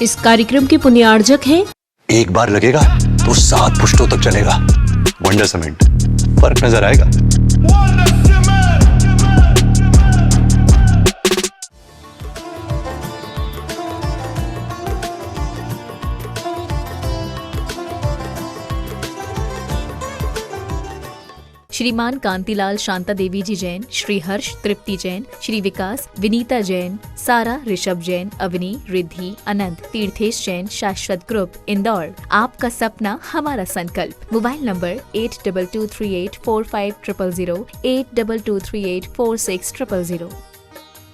इस कार्यक्रम के पुण्यार्जक हैं एक बार लगेगा तो 7 पुश्तों तक चलेगा। वंडर सीमेंट, फर्क नजर आएगा। श्रीमान कांतिलाल शांता देवी जी जैन, श्री हर्ष तृप्ति जैन, श्री विकास विनीता जैन, सारा ऋषभ जैन, अवनी रिद्धि अनंत, तीर्थेश जैन, शाश्वत ग्रुप इंदौर। आपका सपना हमारा संकल्प। Mobile number 8223845000, 8223846000।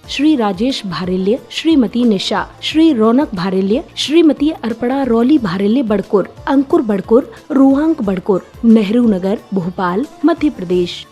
श्री राजेश भारेल्य, श्रीमती निशा, श्री रौनक भारेल्य, श्रीमती अर्पणा रौली भारेल्य बड़कुर, अंकुर बड़कुर, रुआंक बड़कुर, नेहरू नगर, भोपाल, मध्य प्रदेश।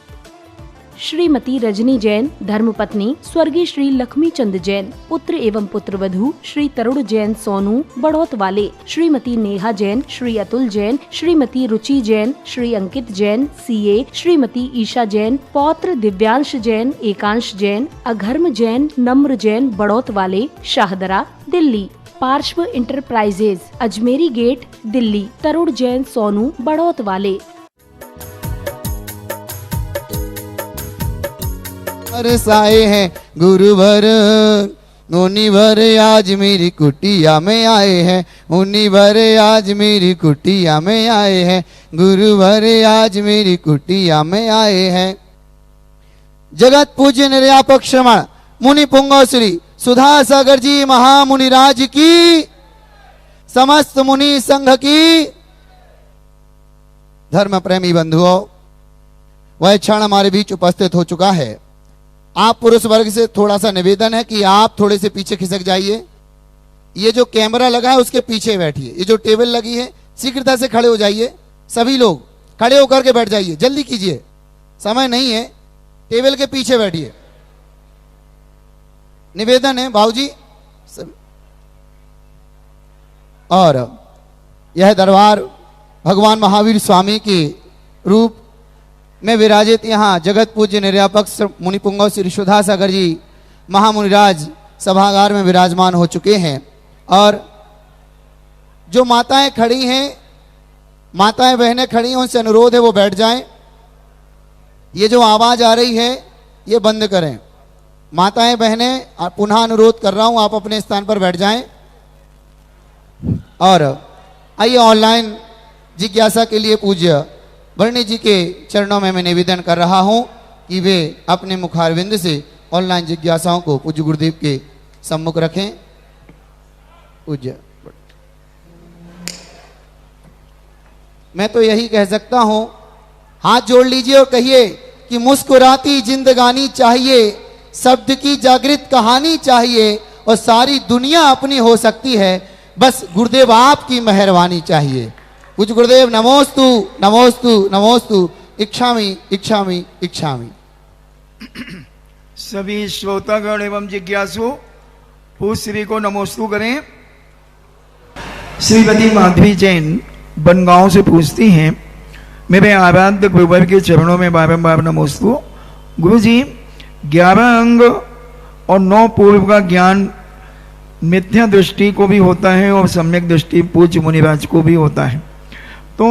श्रीमती रजनी जैन, धर्मपत्नी स्वर्गीय श्री लक्ष्मी चंद जैन, पुत्र एवं पुत्रवधू श्री तरुण जैन सोनू बड़ौत वाले, श्रीमती नेहा जैन, श्री अतुल जैन, श्रीमती रुचि जैन, श्री अंकित जैन सीए, श्रीमती ईशा जैन, पौत्र दिव्यांश जैन, एकांश जैन, अघर्म जैन, नम्र जैन बड़ौत वाले, शाहदरा दिल्ली। पार्श्व इंटरप्राइजेज, अजमेरी गेट, दिल्ली, तरुण जैन सोनू बड़ौत वाले। साए हैं गुरुवर उन्हीं भर आज मेरी कुटिया में आए हैं, उन्हीं भर आज मेरी कुटिया में आए हैं, गुरुवर आज मेरी कुटिया में आए हैं। जगत पूज्य निर्यापक श्रमण मुनि पुंगव श्री सुधा सागर जी महामुनिराज की, समस्त मुनि संघ की। धर्म प्रेमी बंधुओं, वह क्षण हमारे बीच उपस्थित हो चुका है। आप पुरुष वर्ग से थोड़ा सा निवेदन है कि आप थोड़े से पीछे खिसक जाइए। ये जो कैमरा लगा है उसके पीछे बैठिए। ये जो टेबल लगी है शीघ्रता से खड़े हो जाइए। सभी लोग खड़े होकर के बैठ जाइए, जल्दी कीजिए, समय नहीं है। टेबल के पीछे बैठिए, निवेदन है भाऊजी। और यह दरबार भगवान महावीर स्वामी के रूप में विराजित यहाँ जगत पूज्य निर्यापक मुनि पुंगव श्री सुधा सागर जी महामुनिराज सभागार में विराजमान हो चुके हैं। और जो माताएं खड़ी हैं, माताएं बहनें खड़ी हैं, उनसे अनुरोध है वो बैठ जाएं। ये जो आवाज आ रही है ये बंद करें। माताएं बहनें, पुनः अनुरोध कर रहा हूं, आप अपने स्थान पर बैठ जाएं। और आइए ऑनलाइन जिज्ञासा के लिए पूज्य वर्णी जी के चरणों में मैं निवेदन कर रहा हूं कि वे अपने मुखारविंद से ऑनलाइन जिज्ञासाओं को पूज्य गुरुदेव के सम्मुख रखें। पूज्य, मैं तो यही कह सकता हूं, हाथ जोड़ लीजिए और कहिए कि मुस्कुराती जिंदगानी चाहिए, शब्द की जागृत कहानी चाहिए, और सारी दुनिया अपनी हो सकती है, बस गुरुदेव आपकी मेहरबानी चाहिए। पूज्य गुरुदेव नमोस्तु नमोस्तु नमोस्तु, इच्छामि इच्छामि इच्छामि। सभी श्रोतागण एवं जिज्ञासु पूज्य श्री को नमोस्तु करें। श्रीमती माधवी जैन बनगांव से पूछती हैं, मेरे आराध्य गुरुवर के चरणों में बारंबार नमोस्तु। गुरु जी, 11 अंग और 9 पूर्व का ज्ञान मिथ्या दृष्टि को भी होता है और सम्यक दृष्टि पूज्य मुनिराज को भी होता है, तो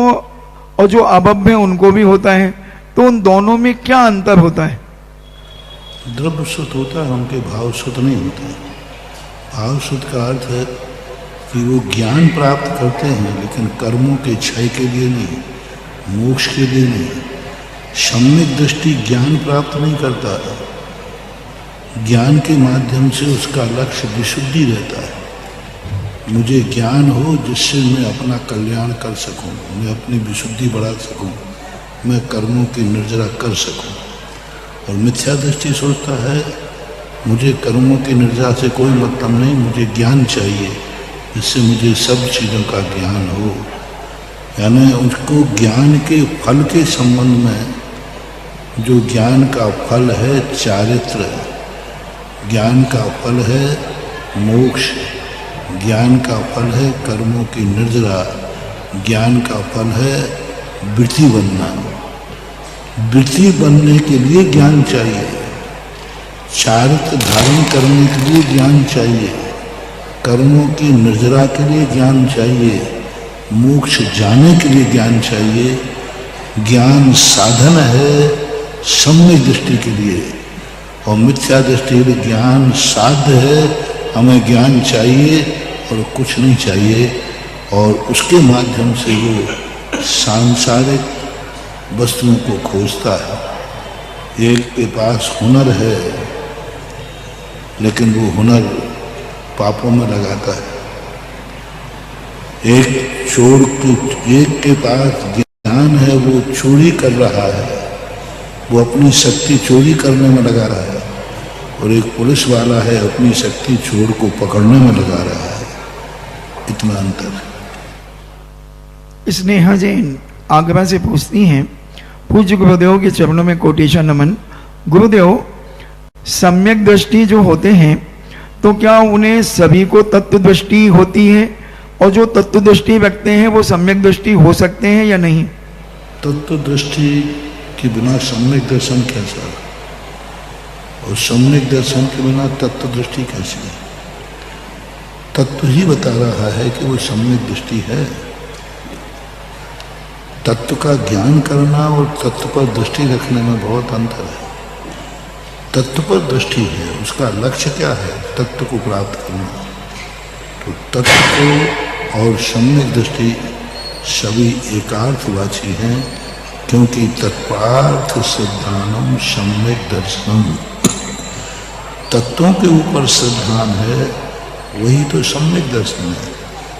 और जो अभव्य है उनको भी होता है, तो उन दोनों में क्या अंतर होता है? द्रव्य शुद्ध होता है, उनके भाव शुद्ध नहीं होता है। भाव शुद्ध का अर्थ है कि वो ज्ञान प्राप्त करते हैं, लेकिन कर्मों के क्षय के लिए नहीं, मोक्ष के लिए नहीं। सम्यक दृष्टि ज्ञान प्राप्त नहीं करता है, ज्ञान के माध्यम से उसका लक्ष्य विशुद्धि रहता है। मुझे ज्ञान हो जिससे मैं अपना कल्याण कर सकूं, मैं अपनी विशुद्धि बढ़ा सकूं, मैं कर्मों की निर्जरा कर सकूं। और मिथ्या दृष्टि सोचता है मुझे कर्मों की निर्जरा से कोई मतलब नहीं, मुझे ज्ञान चाहिए जिससे मुझे सब चीज़ों का ज्ञान हो। यानी उसको ज्ञान के फल के संबंध में, जो ज्ञान का फल है चारित्र, ज्ञान का फल है मोक्ष, ज्ञान का फल है कर्मों की निर्जरा, ज्ञान का फल है वृत्ति बनना। वृत्ति बनने के लिए ज्ञान चाहिए, चारित्र धारण करने के लिए ज्ञान चाहिए, कर्मों की निर्जरा के लिए ज्ञान चाहिए, मोक्ष जाने के लिए ज्ञान चाहिए। ज्ञान साधन है सम्यक दृष्टि के लिए, और मिथ्या दृष्टि के लिए ज्ञान साध्य है। हमें ज्ञान चाहिए और कुछ नहीं चाहिए, और उसके माध्यम से वो सांसारिक वस्तुओं को खोजता है। एक के पास हुनर है, लेकिन वो हुनर पापों में लगाता है। एक के पास ज्ञान है, वो चोरी कर रहा है, वो अपनी शक्ति चोरी करने में लगा रहा है। और एक पुलिस वाला है, अपनी शक्ति चोर को पकड़ने में लगा रहा है। इतना अंतर है। स्नेहा जैन आगरा से पूछती हैं, पूज्य गुरुदेव के चरणों में कोटेशन नमन। गुरुदेव, सम्यक दृष्टि जो होते हैं, तो क्या उन्हें सभी को तत्व दृष्टि होती है, और जो तत्व दृष्टि रखते हैं वो सम्यक दृष्टि हो सकते हैं या नहीं? तत्व दृष्टि के बिना सम्यक दर्शन कैसा, और सम्यक दर्शन के बिना तत्व दृष्टि कैसी? तत्व ही बता रहा है कि वो सम्यक दृष्टि है। तत्व का ज्ञान करना और तत्व पर दृष्टि रखने में बहुत अंतर है। तत्व पर दृष्टि है, उसका लक्ष्य क्या है? तत्व को प्राप्त करना। तो तत्व को और सम्यक दृष्टि सभी एकार्थवाची हैं, क्योंकि तत्पार्थ सिद्धानम सम्यक दर्शनम। तत्वों के ऊपर सिद्धांत है, वही तो सम्यक दर्शन है।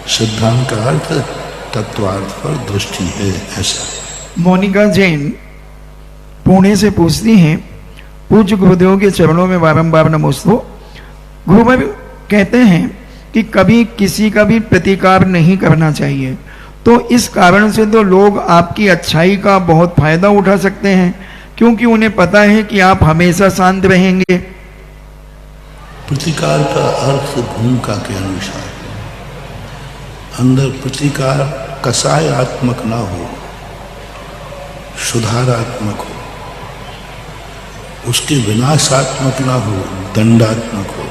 सिद्धांत का अर्थ तत्वार्थ पर दृष्टि है, ऐसा। मोनिका जैन पुणे से पूछती हैं, पूज्य गुरुदेव के चरणों में बारंबार नमोस्तु। गुरुदेव कहते हैं कि कभी किसी का भी प्रतिकार नहीं करना चाहिए, तो इस कारण से तो लोग आपकी अच्छाई का बहुत फायदा उठा सकते हैं, क्योंकि उन्हें पता है कि आप हमेशा शांत रहेंगे। प्रतिकार का अर्थ भूमिका के अनुसार, अंदर प्रतिकार कसायात्मक ना हो, सुधारात्मक हो, उसके विनाशात्मक ना हो, दंडात्मक हो।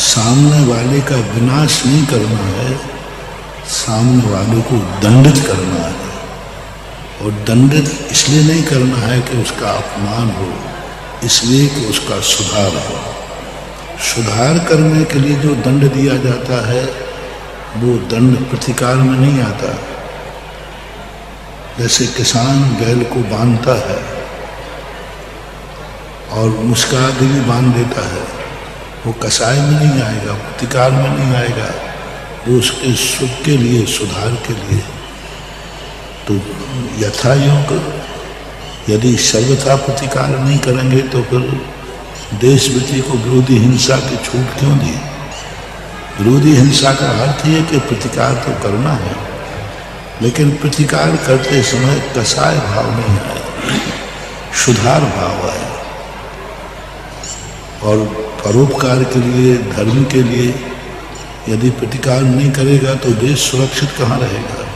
सामने वाले का विनाश नहीं करना है, सामने वाले को दंडित करना है। और दंडित इसलिए नहीं करना है कि उसका अपमान हो, इसलिए कि उसका सुधार हो। सुधार करने के लिए जो दंड दिया जाता है, वो दंड प्रतिकार में नहीं आता। जैसे किसान बैल को बांधता है और मुस्का आदि भी बांध देता है, वो कसाय में नहीं आएगा, प्रतिकार में नहीं आएगा, वो उसके सुख के लिए, सुधार के लिए। तो यथायोग यदि सर्वथा प्रतिकार नहीं करेंगे तो फिर देश विधि को विरोधी हिंसा की छूट क्यों दी? विरोधी हिंसा का अर्थ है कि प्रतिकार तो करना है, लेकिन प्रतिकार करते समय कसाय भाव नहीं आए, सुधार भाव आए। और परोपकार के लिए, धर्म के लिए यदि प्रतिकार नहीं करेगा तो देश सुरक्षित कहाँ रहेगा?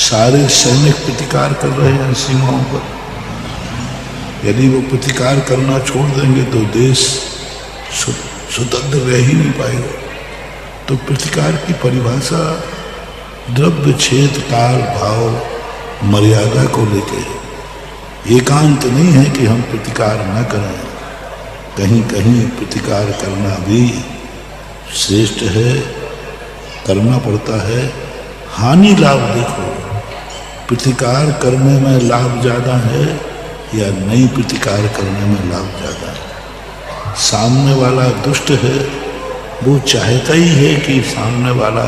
सारे सैनिक प्रतिकार कर रहे हैं सीमाओं पर, यदि वो प्रतिकार करना छोड़ देंगे तो देश स्वतंत्र रह ही नहीं पाएगा। तो प्रतिकार की परिभाषा द्रव्य, छेद, काल, भाव, मर्यादा को लेके। एकांत नहीं है कि हम प्रतिकार न करें, कहीं कहीं प्रतिकार करना भी श्रेष्ठ है, करना पड़ता है। हानि लाभ देखो, प्रतिकार करने में लाभ ज़्यादा है या नहीं प्रतिकार करने में लाभ ज़्यादा है? सामने वाला दुष्ट है, वो चाहता ही है कि सामने वाला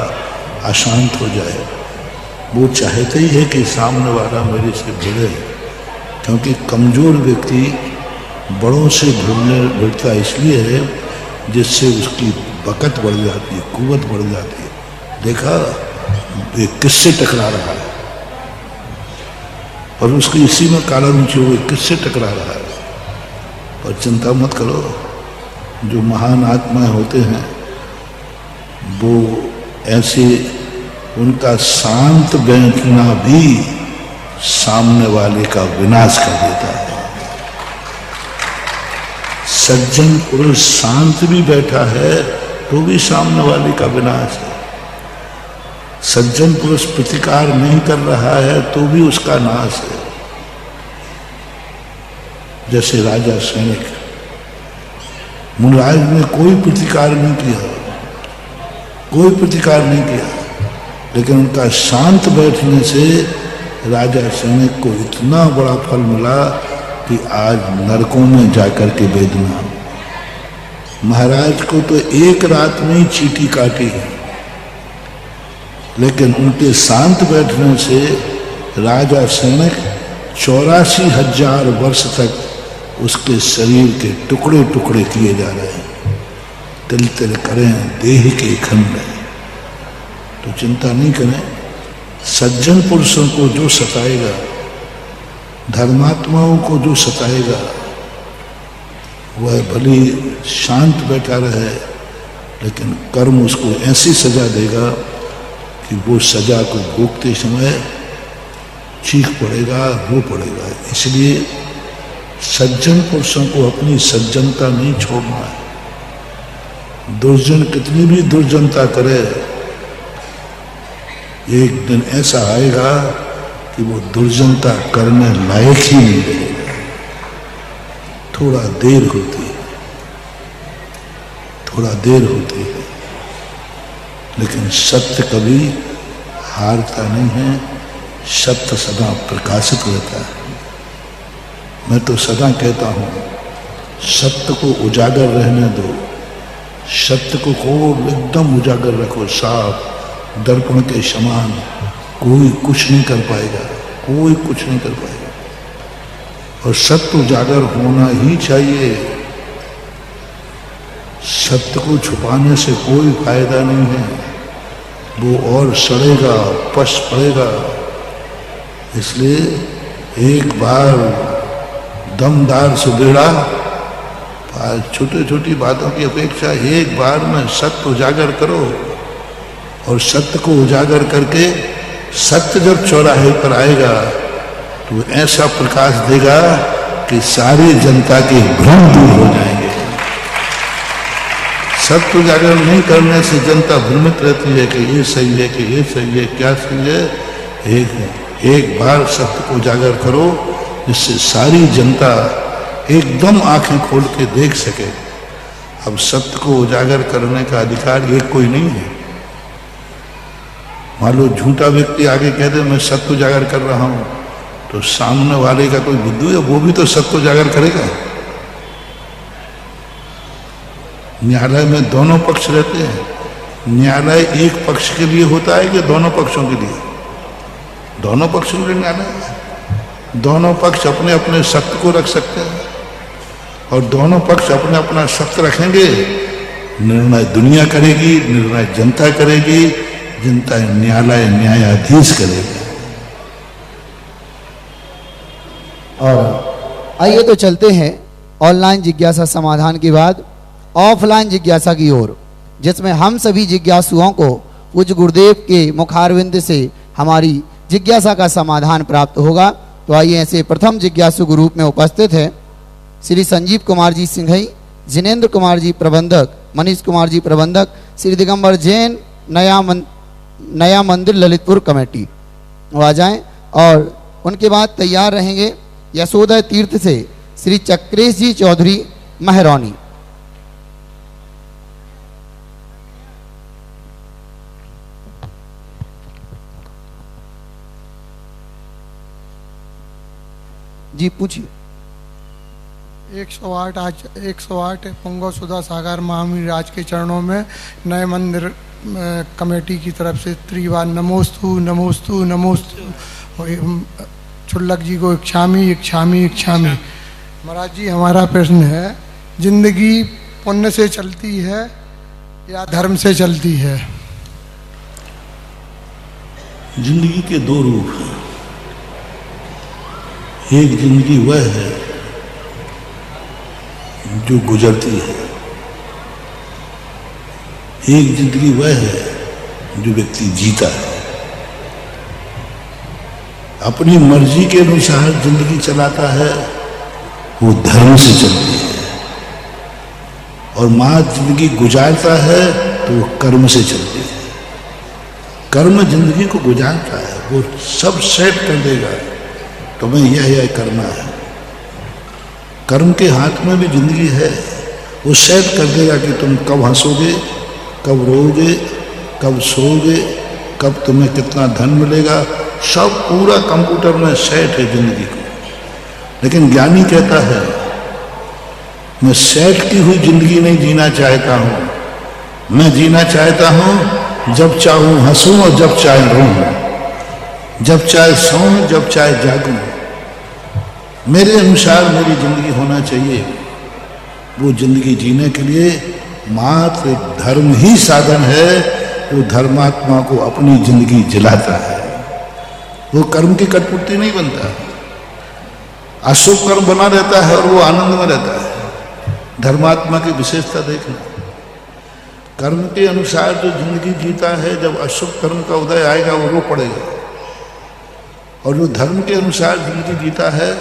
अशांत हो जाए, वो चाहता ही है कि सामने वाला मेरे से भिड़े, क्योंकि कमज़ोर व्यक्ति बड़ों से भिड़ता इसलिए है जिससे उसकी बकत बढ़ जाती है, कुव्वत बढ़ जाती है। देखा ये किससे टकरा रहा है, और उसकी इसी में काला नीचे हुए किससे टकरा रहा है। पर चिंता मत करो, जो महान आत्माएं होते हैं वो ऐसे, उनका शांत बैठना भी सामने वाले का विनाश कर देता है। सज्जन पुरुष शांत भी बैठा है तो भी सामने वाले का विनाश है। सज्जन पुरुष प्रतिकार नहीं कर रहा है तो भी उसका नाश है। जैसे राजा सैनिक, मुनिराज ने कोई प्रतिकार नहीं किया, कोई प्रतिकार नहीं किया, लेकिन उनका शांत बैठने से राजा सैनिक को इतना बड़ा फल मिला कि आज नरकों में जाकर के वेदना। महाराज को तो एक रात में ही चींटी काटी, लेकिन उनके शांत बैठने से राजा सैनिक 84,000 वर्ष तक उसके शरीर के टुकड़े टुकड़े किए जा रहे हैं। तिल तिल करें देह के खंड, तो चिंता नहीं करें। सज्जन पुरुषों को जो सताएगा, धर्मात्माओं को जो सताएगा, वह भली शांत बैठा रहे, लेकिन कर्म उसको ऐसी सजा देगा कि वो सजा को भोगते समय चीख पड़ेगा, रो पड़ेगा। इसलिए सज्जन पुरुषों को अपनी सज्जनता नहीं छोड़ना है। दुर्जन कितनी भी दुर्जनता करे, एक दिन ऐसा आएगा कि वो दुर्जनता करने लायक ही नहीं रहेगा। थोड़ा देर होती है, थोड़ा देर होती है, लेकिन सत्य कभी हारता नहीं है। सत्य सदा प्रकाशित रहता है। मैं तो सदा कहता हूं, सत्य को उजागर रहने दो, सत्य को एकदम उजागर रखो, साफ दर्पण के समान। कोई कुछ नहीं कर पाएगा, कोई कुछ नहीं कर पाएगा। और सत्य उजागर होना ही चाहिए। सत्य को छुपाने से कोई फायदा नहीं है, वो और सड़ेगा, पस पड़ेगा। इसलिए एक बार दमदार सुबेड़ा, छोटी छोटी बातों की अपेक्षा एक बार में सत्य उजागर करो, और सत्य को उजागर करके सत्य जब चौराहे पर आएगा तो ऐसा प्रकाश देगा कि सारी जनता के भ्रम दूर हो जाएंगे। सत्य उजागर नहीं करने से जनता भ्रमित रहती है कि ये सही है, कि ये सही है, क्या सही है। एक बार सत्य को उजागर करो, जिससे सारी जनता एकदम आंखें खोल के देख सके। अब सत्य को उजागर करने का अधिकार एक कोई नहीं है। मान लो झूठा व्यक्ति आगे कह दे मैं सत्य उजागर कर रहा हूं, तो सामने वाले का कोई बुद्धू है, वो भी तो सत्य उजागर करेगा। न्यायालय में दोनों पक्ष रहते हैं। न्यायालय एक पक्ष के लिए होता है कि दोनों पक्षों के लिए? दोनों पक्षों के लिए न्यायालय है। दोनों पक्ष अपने अपने सत्य को रख सकते हैं, और दोनों पक्ष अपने अपना सत्य रखेंगे। निर्णय दुनिया करेगी, निर्णय जनता करेगी, जनता न्यायालय न्यायाधीश करेगा। और आइए तो चलते हैं ऑनलाइन जिज्ञासा समाधान के बाद ऑफलाइन जिज्ञासा की ओर, जिसमें हम सभी जिज्ञासुओं को पूज्य गुरुदेव के मुखारविंद से हमारी जिज्ञासा का समाधान प्राप्त होगा। तो आइए ऐसे प्रथम जिज्ञासु के रूप में उपस्थित है श्री संजीव कुमार जी सिंघई, जिनेन्द्र कुमार जी प्रबंधक, मनीष कुमार जी प्रबंधक, श्री दिगंबर जैन नया मंदिर ललितपुर कमेटी। वो आ जाएं। और उनके बाद तैयार रहेंगे यशोदय तीर्थ से श्री चक्रेश जी चौधरी महरौनी। जी पूछिए। 108 आज 108 पुंगव सुधा सागर महावीराज के चरणों में नए मंदिर कमेटी की तरफ से त्रिवार नमोस्तु नमोस्तु नमोस्तु। चुल्लक जी को इच्छामी इच्छामी इच्छामी। महाराज जी हमारा प्रश्न है, जिंदगी पुण्य से चलती है या धर्म से चलती है? जिंदगी के दो रूप हैं। एक जिंदगी वह है जो गुजरती है, एक जिंदगी वह है जो व्यक्ति जीता है। अपनी मर्जी के अनुसार जिंदगी चलाता है, वो धर्म से चलती है। और माँ जिंदगी गुजारता है तो वो कर्म से चलती है। कर्म जिंदगी को गुजारता है, वो सब सेट कर देगा, तुम्हें यह करना है। कर्म के हाथ में भी जिंदगी है, वो सेट कर देगा कि तुम कब हंसोगे, कब रोओगे, कब सोओगे, कब तुम्हें कितना धन मिलेगा, सब पूरा कंप्यूटर में सेट है जिंदगी को। लेकिन ज्ञानी कहता है मैं सेट की हुई जिंदगी नहीं जीना चाहता हूं, मैं जीना चाहता हूं जब चाहूं हंसूं और जब चाहे रोऊं, जब चाहे सोऊं जब चाहे जागूं, मेरे अनुसार मेरी जिंदगी होना चाहिए। वो जिंदगी जीने के लिए मात्र धर्म ही साधन है, वो धर्मात्मा को अपनी जिंदगी जिलाता है। वो कर्म की कठपुतली नहीं बनता, अशुभ कर्म बना रहता है और वो आनंद में रहता है। धर्मात्मा की विशेषता देखना, कर्म के अनुसार जो जिंदगी जीता है, जब अशुभ कर्म का उदय आएगा वो रो पड़ेगा, और जो धर्म के अनुसार जिंदगी जीता है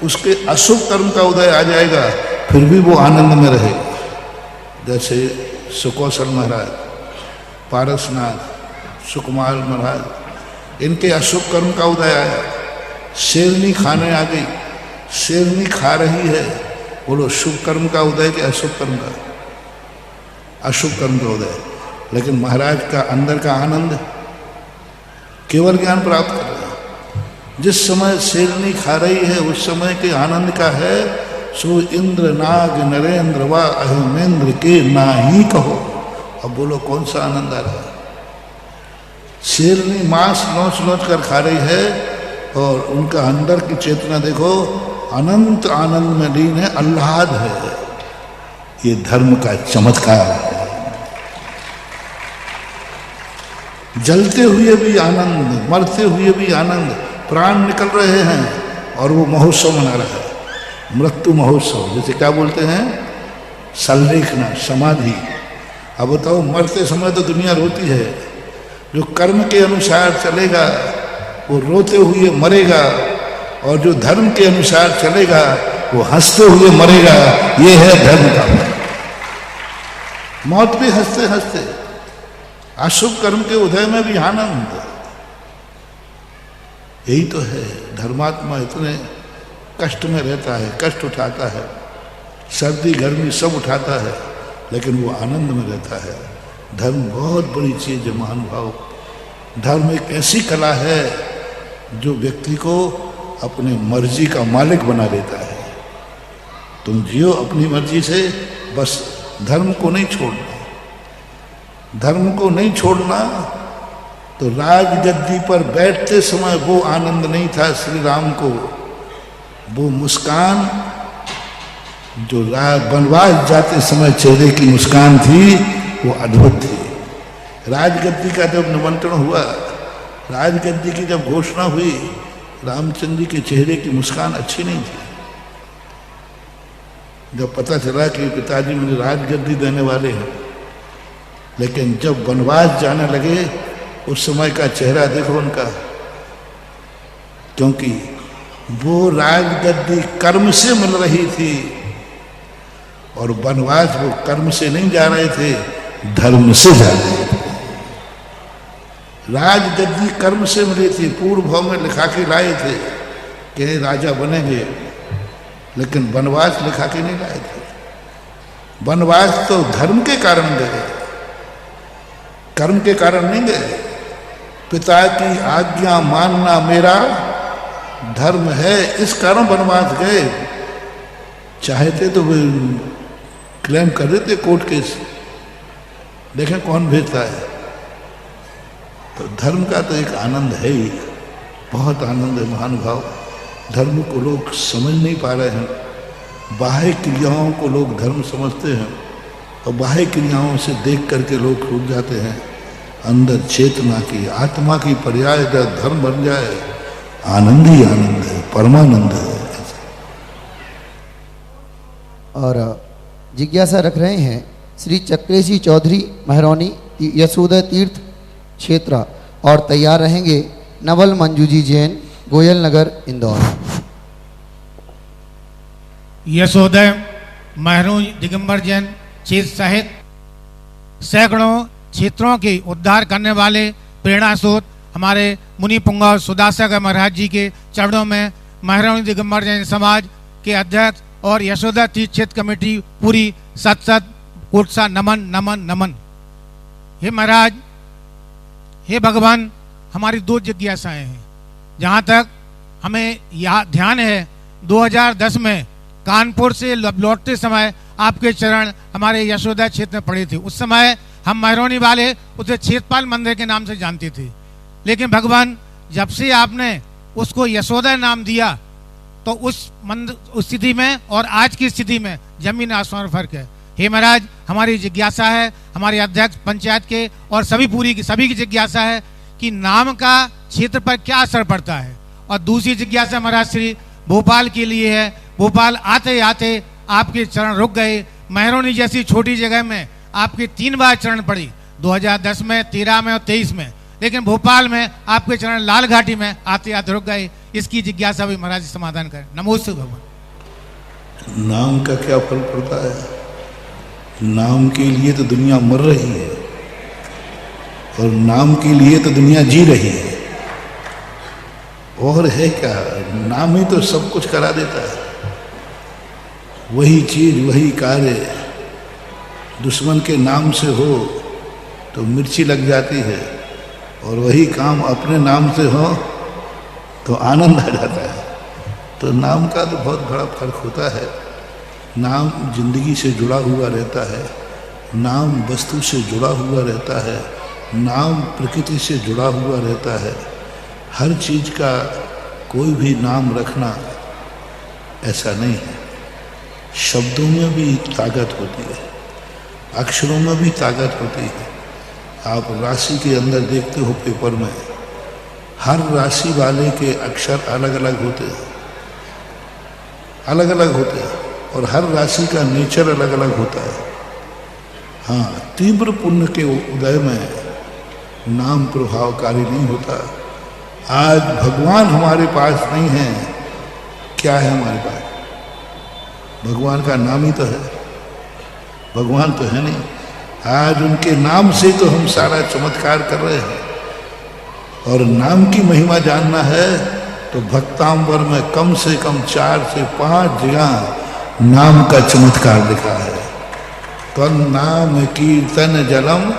उसके अशुभ कर्म का उदय आ जाएगा, फिर भी वो आनंद में रहेगा। जैसे सुकौशल महाराज, पारसनाथ, सुकुमार महाराज, इनके अशुभ कर्म का उदय आया, शेरनी खाने आ गई, शेरनी खा रही है, बोलो शुभ कर्म का उदय कि अशुभ कर्म का? अशुभ कर्म का उदय। लेकिन महाराज का अंदर का आनंद केवल ज्ञान प्राप्त कर रहा है। जिस समय शेरनी खा रही है उस समय के आनंद का है, सो इंद्र नाग नरेंद्र व अहिमेंद्र के ना ही कहो। अब बोलो कौन सा आनंद आ रहा है? शेरनी मांस नोच नोच कर खा रही है और उनका अंदर की चेतना देखो अनंत आनंद में लीन है, आह्लाद है। ये धर्म का चमत्कार है। जलते हुए भी आनंद, मरते हुए भी आनंद, प्राण निकल रहे हैं और वो महोत्सव मना रहा है, मृत्यु महोत्सव। जैसे क्या बोलते हैं, संलेखना, समाधि। अब बताओ, मरते समय तो दुनिया रोती है, जो कर्म के अनुसार चलेगा वो रोते हुए मरेगा, और जो धर्म के अनुसार चलेगा वो हंसते हुए मरेगा। ये है धर्म का मौत भी हंसते हंसते, अशुभ कर्म के उदय में भी आनंद। यही तो है, धर्मात्मा इतने कष्ट में रहता है, कष्ट उठाता है, सर्दी गर्मी सब उठाता है, लेकिन वो आनंद में रहता है। धर्म बहुत बड़ी चीज है महानुभाव। धर्म एक ऐसी कला है जो व्यक्ति को अपने मर्जी का मालिक बना देता है। तुम जियो अपनी मर्जी से, बस धर्म को नहीं छोड़ना। धर्म को नहीं छोड़ना तो राजगद्दी पर बैठते समय वो आनंद नहीं था श्री राम को, वो मुस्कान जो वनवास जाते समय चेहरे की मुस्कान थी वो अद्भुत थी। राजगद्दी का जब निमंत्रण हुआ, राजगद्दी की जब घोषणा हुई, रामचंद्र जी के चेहरे की मुस्कान अच्छी नहीं थी। जब पता चला कि पिताजी मुझे राजगद्दी देने वाले हैं, लेकिन जब वनवास जाने लगे उस समय का चेहरा देखो उनका, क्योंकि वो राजगद्दी कर्म से मिल रही थी और वनवास वो कर्म से नहीं जा रहे थे, धर्म से जा रहे थे। राजगद्दी कर्म से मिली थी, पूर्व भाव में लिखा के लाए थे कि राजा बनेंगे, लेकिन वनवास लिखा के नहीं लाए थे। वनवास तो धर्म के कारण गए, कर्म के कारण नहीं गए। पिता की आज्ञा मानना मेरा धर्म है, इस कारण वनवास गए। चाहते तो वे क्लेम कर रहे थे कोर्ट केस, देखें कौन भेजता है। तो धर्म का तो एक आनंद है ही, बहुत आनंद है महानुभाव। धर्म को लोग समझ नहीं पा रहे हैं, बाह्य क्रियाओं को लोग धर्म समझते हैं और बाह्य क्रियाओं से देख करके लोग छूट जाते हैं। अंदर चेतना की, आत्मा की पर्याय जब धर्म बन जाए, आनंद ही आनंद है, परमानंद है। और जिज्ञासा रख रहे हैं श्री चक्रेशी चौधरी महरौनी यशोदय तीर्थ क्षेत्र, और तैयार रहेंगे नवल मंजूजी जैन गोयल नगर इंदौर। यशोदय महरू दिगंबर जैन क्षेत्र सहित सैकड़ों क्षेत्रों के उद्धार करने वाले प्रेरणा स्रोत हमारे मुनि पुंगव सुदासागर महाराज जी के चरणों में महरौनी दिगंबर जैन समाज के अध्यक्ष और यशोदा तीर्थ क्षेत्र कमेटी पूरी सत कोट सा नमन नमन नमन। हे महाराज, हे भगवान, हमारी दो जिज्ञासाएं हैं। जहाँ तक हमें याद ध्यान है, 2010 में कानपुर से लौटते समय आपके चरण हमारे यशोदा क्षेत्र में पड़े थे। उस समय हम महरौनी वाले उसे क्षेत्रपाल मंदिर के नाम से जानते थे, लेकिन भगवान जब से आपने उसको यशोदा नाम दिया तो उस स्थिति में और आज की स्थिति में जमीन आसमान फर्क है। हे महाराज, हमारी जिज्ञासा है, हमारे अध्यक्ष पंचायत के और सभी की जिज्ञासा है कि नाम का क्षेत्र पर क्या असर पड़ता है। और दूसरी जिज्ञासा महाराज श्री भोपाल के लिए है। भोपाल आते आते आपके चरण रुक गए। महरौनी जैसी छोटी जगह में आपके 3 बार चरण पड़ी, 2010 में, 13 में और 23 में, लेकिन भोपाल में आपके चरण लाल घाटी में आते आते रुक गए। इसकी जिज्ञासा भी महाराज समाधान करें। नमोस्तु भगवान। नाम का क्या फल पड़ता है? नाम के लिए तो दुनिया मर रही है और नाम के लिए तो दुनिया जी रही है। और है क्या? नाम ही तो सब कुछ करा देता है। वही चीज, वही कार्य दुश्मन के नाम से हो तो मिर्ची लग जाती है, और वही काम अपने नाम से हो तो आनंद आ जाता है। तो नाम का तो बहुत बड़ा फर्क होता है। नाम जिंदगी से जुड़ा हुआ रहता है, नाम वस्तु से जुड़ा हुआ रहता है, नाम प्रकृति से जुड़ा हुआ रहता है। हर चीज का कोई भी नाम रखना ऐसा नहीं है। शब्दों में भी ताकत होती है, अक्षरों में भी ताकत होती है। आप राशि के अंदर देखते हो पेपर में, हर राशि वाले के अक्षर अलग अलग होते हैं, अलग अलग होते हैं, और हर राशि का नेचर अलग अलग होता है। हाँ, तीव्र पुण्य के उदय में नाम प्रभावकारी नहीं होता। आज भगवान हमारे पास नहीं है, क्या है हमारे पास? भगवान का नाम ही तो है, भगवान तो है नहीं। आज उनके नाम से तो हम सारा चमत्कार कर रहे हैं। और नाम की महिमा जानना है तो भक्तांबर में कम से कम 4 से 5 जगह नाम का चमत्कार लिखा है। त्वं नाम कीर्तन जलम,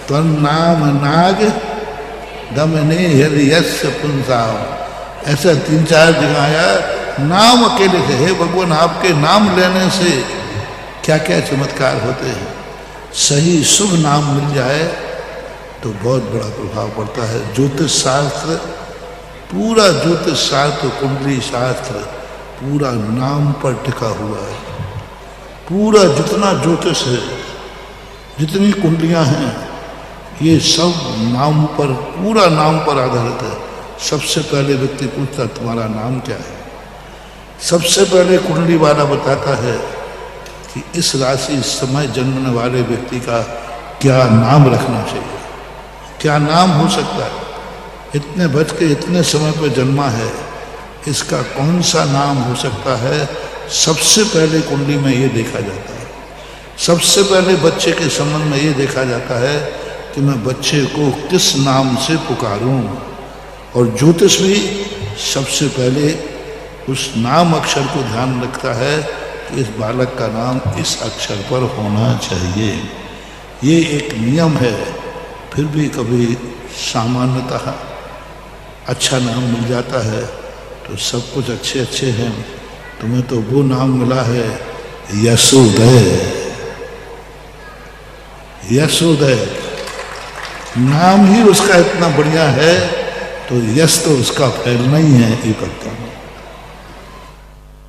त्वं नाम नाग दमने हृदयस्य पुंसाम। ऐसा 3-4 जगह आया नाम अकेले से। हे भगवान, आपके नाम लेने से क्या क्या चमत्कार होते हैं। सही शुभ नाम मिल जाए तो बहुत बड़ा प्रभाव पड़ता है। ज्योतिष शास्त्र, पूरा ज्योतिष शास्त्र, कुंडली शास्त्र पूरा नाम पर टिका हुआ है। पूरा जितना ज्योतिष है, जितनी कुंडलियां हैं, ये सब नाम पर, पूरा नाम पर आधारित है। सबसे पहले व्यक्ति पूछता तुम्हारा नाम क्या है। सबसे पहले कुंडली वाला बताता है कि इस राशि, इस समय जन्मने वाले व्यक्ति का क्या नाम रखना चाहिए, क्या नाम हो सकता है। इतने बज के इतने समय पर जन्मा है, इसका कौन सा नाम हो सकता है। सबसे पहले कुंडली में ये देखा जाता है। सबसे पहले बच्चे के संबंध में ये देखा जाता है कि मैं बच्चे को किस नाम से पुकारूं। और ज्योतिष भी सबसे पहले उस नाम अक्षर को ध्यान रखता है कि इस बालक का नाम इस अक्षर पर होना चाहिए। ये एक नियम है। फिर भी कभी सामान्यतः अच्छा नाम मिल जाता है तो सब कुछ अच्छे अच्छे हैं। तुम्हें तो वो नाम मिला है यशोदय। यशोदय नाम ही उसका इतना बढ़िया है, तो यश तो उसका फैलना ही है। ये करता हूँ।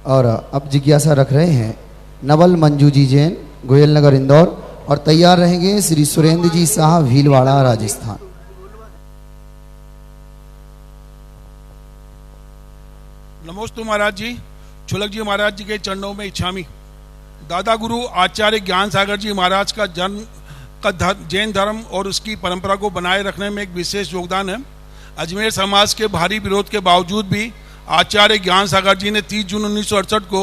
और अब जिज्ञासा रख रहे हैं नवल मंजू जी जैन, गोयल नगर इंदौर, और तैयार रहेंगे श्री सुरेंद्र जी साहब, भीलवाड़ा राजस्थान। नमोस्तु महाराज जी। छुलक जी महाराज जी के चरणों में इच्छामी। दादा गुरु आचार्य ज्ञान सागर जी महाराज का जन्म का जैन धर्म और उसकी परंपरा को बनाए रखने में एक विशेष योगदान है। अजमेर समाज के भारी विरोध के बावजूद भी आचार्य ज्ञान सागर जी ने 30 जून 1968 को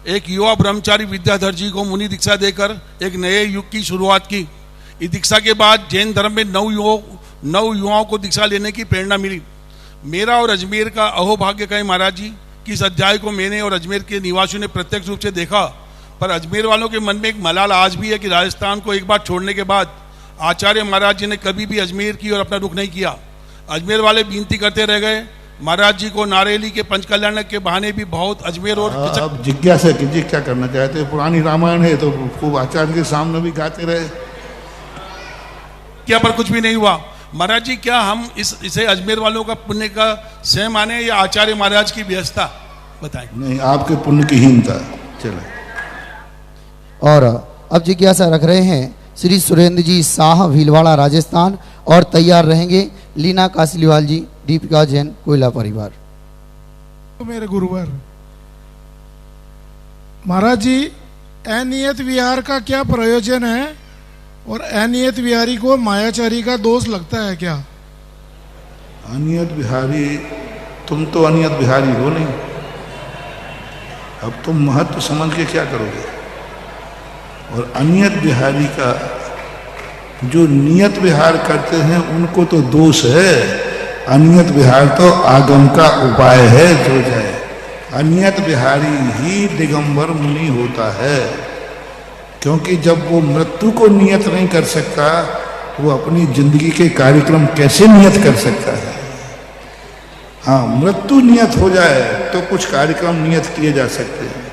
एक युवा ब्रह्मचारी विद्याधर जी को मुनि दीक्षा देकर एक नए युग की शुरुआत की। इस दीक्षा के बाद जैन धर्म में नौ युवाओं को दीक्षा लेने की प्रेरणा मिली। मेरा और अजमेर का अहोभाग्य कहे महाराज जी कि इस अध्याय को मैंने और अजमेर के निवासियों ने प्रत्यक्ष रूप से देखा, पर अजमेर वालों के मन में एक मलाल आज भी है कि राजस्थान को एक बार छोड़ने के बाद आचार्य महाराज जी ने कभी भी अजमेर की ओर अपना रुख नहीं किया। अजमेर वाले विनती करते रह गए। महाराज जी को नारेली के पंचकल्याण के बहाने भी बहुत अजमेर और अब जिज्ञासा कीजिए क्या करना चाहते हैं। पुरानी रामायण है तो खूब आचार्य के सामने भी गाते रहे, क्या पर कुछ भी नहीं हुआ। महाराज जी क्या हम इसे अजमेर वालों का पुण्य का स्वयं माने या आचार्य महाराज की व्यवस्था बताएं? नहीं, आपके पुण्य की हीनता। चले और अब जिज्ञासा रख रहे हैं श्री सुरेंद्र जी शाह भीलवाड़ा राजस्थान, और तैयार रहेंगे लीना कासलीवाल जी दीपिका जैन कोयला परिवार। तो मेरे गुरुवर महाराज जी, अनियत विहार का क्या प्रयोजन है और अनियत विहारी को मायाचारी का दोष लगता है क्या? अनियत बिहारी, तुम तो अनियत बिहारी हो नहीं, अब तुम महत्व समझ के क्या करोगे। और अनियत बिहारी का जो नियत विहार करते हैं उनको तो दोष है। अनियत विहार तो आगम का उपाय है जो जाए। अनियत बिहारी ही दिगंबर मुनि होता है, क्योंकि जब वो मृत्यु को नियत नहीं कर सकता तो वो अपनी जिंदगी के कार्यक्रम कैसे नियत कर सकता है। हाँ, मृत्यु नियत हो जाए तो कुछ कार्यक्रम नियत किए जा सकते हैं।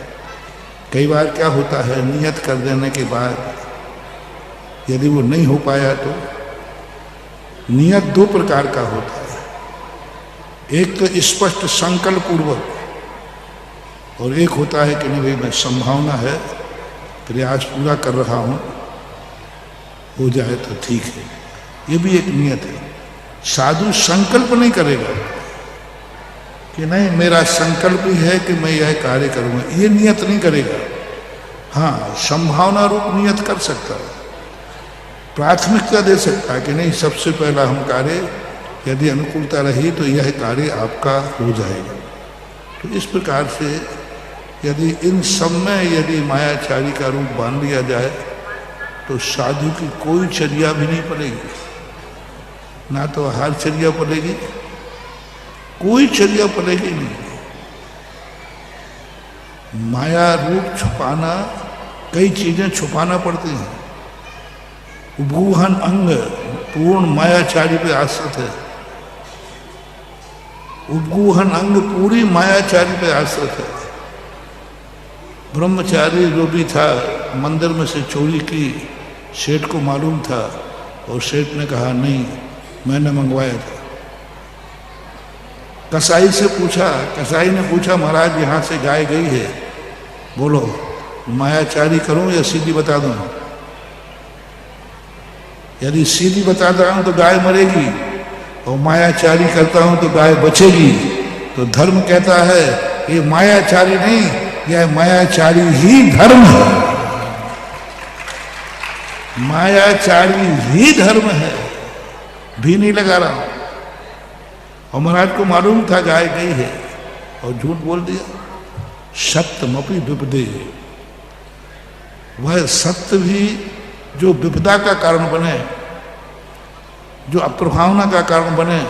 कई बार क्या होता है, नियत कर देने के बाद यदि वो नहीं हो पाया तो नियत दो प्रकार का होता है। एक तो स्पष्ट संकल्प पूर्वक, और एक होता है कि नहीं भाई मैं संभावना है, प्रयास पूरा कर रहा हूं, हो जाए तो ठीक है। ये भी एक नियत है। साधु संकल्प नहीं करेगा कि नहीं मेरा संकल्प ही है कि मैं यह कार्य करूंगा, ये नियत नहीं करेगा। हाँ, संभावना रूप नियत कर सकता है, प्राथमिकता दे सकता है कि नहीं सबसे पहला हम कार्य, यदि अनुकूलता रही तो यह कार्य आपका हो जाएगा। तो इस प्रकार से यदि इन सब में यदि मायाचारी का रूप बांध लिया जाए तो साधु की कोई चर्या भी नहीं पड़ेगी, ना तो आहार चर्या पड़ेगी, कोई चर्या पड़ेगी नहीं। माया रूप छुपाना, कई चीजें छुपाना पड़ती हैं। उभूहन अंग पूर्ण मायाचारी पे आश्रित है। उभूहन अंग पूरी मायाचारी पे आश्रित है। ब्रह्मचारी जो भी था मंदिर में से चोरी की, सेठ को मालूम था और सेठ ने कहा नहीं मैंने मंगवाया था। कसाई से पूछा, कसाई ने पूछा महाराज यहाँ से गाय गई है, बोलो मायाचारी करूं या सीधी बता दूं? यदि सीधी बताता हूं तो गाय मरेगी और मायाचारी करता हूं तो गाय बचेगी। तो धर्म कहता है ये मायाचारी नहीं, यह मायाचारी ही धर्म है। मायाचारी ही धर्म है, भी नहीं लगा रहा हूं। और महाराज को मालूम था गाय गई है और झूठ बोल दिया। सत्यमपि विपदे, वह सत्य भी जो विपदा का कारण बने, जो अप्रभावना का कारण बने,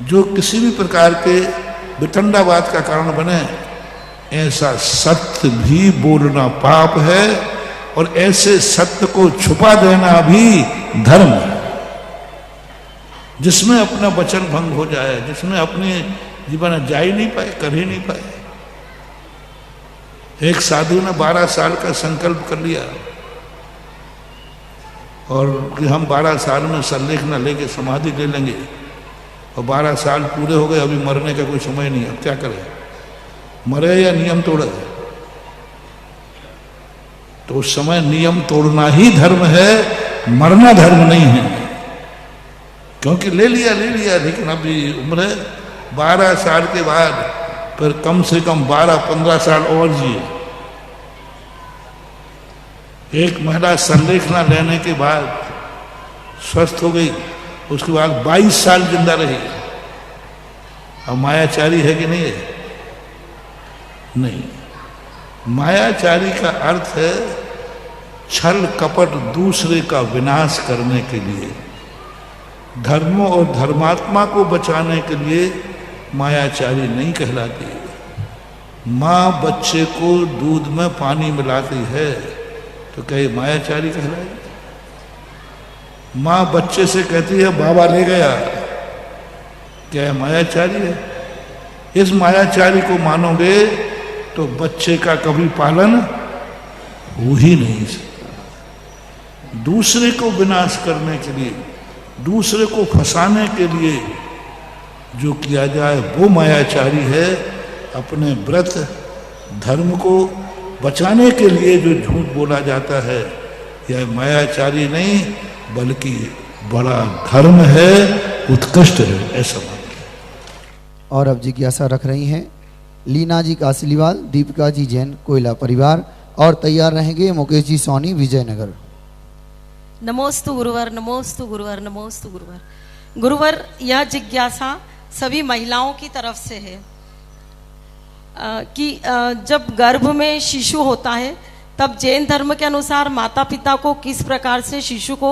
जो किसी भी प्रकार के वितंडावाद का कारण बने, ऐसा सत्य भी बोलना पाप है और ऐसे सत्य को छुपा देना भी धर्म है। जिसमें अपना वचन भंग हो जाए, जिसमें अपने जीवन जा ही नहीं पाए, कर ही नहीं पाए। एक साधु ने 12 साल का संकल्प कर लिया और कि हम 12 साल में सल्लेख न लेके समाधि ले लेंगे, और 12 साल पूरे हो गए, अभी मरने का कोई समय नहीं, अब क्या करें, मरे या नियम तोड़े? तो उस समय नियम तोड़ना ही धर्म है, मरना धर्म नहीं है। क्योंकि ले लिया लेकिन अभी उम्र है, 12 साल के बाद फिर कम से कम 12-15 साल और जिए। एक महिला संलेखना लेने के बाद स्वस्थ हो गई, उसके बाद 22 साल जिंदा रही। अब मायाचारी है कि नहीं है? नहीं। मायाचारी का अर्थ है छल कपट दूसरे का विनाश करने के लिए, धर्म और धर्मात्मा को बचाने के लिए मायाचारी नहीं कहलाती। माँ बच्चे को दूध में पानी मिलाती है तो क्या ये मायाचारी कहलाएगी? माँ बच्चे से कहती है बाबा ले गया, क्या यह मायाचारी है? इस मायाचारी को मानोगे तो बच्चे का कभी पालन हो ही नहीं सकता। दूसरे को विनाश करने के लिए, दूसरे को फंसाने के लिए जो किया जाए वो मायाचारी है। अपने व्रत धर्म को बचाने के लिए जो झूठ बोला जाता है यह मायाचारी नहीं बल्कि बड़ा धर्म है, उत्कृष्ट है, ऐसा मानते। और अब जिज्ञासा रख रही हैं लीना जी कासिलीवाल, दीपिका जी जैन कोयला परिवार, और तैयार रहेंगे मुकेश जी सोनी विजयनगर। नमोस्तु गुरुवर, नमोस्तु गुरुवर, नमोस्तु गुरुवर। गुरुवर, यह जिज्ञासा सभी महिलाओं की तरफ से है कि जब गर्भ में शिशु होता है तब जैन धर्म के अनुसार माता पिता को किस प्रकार से शिशु को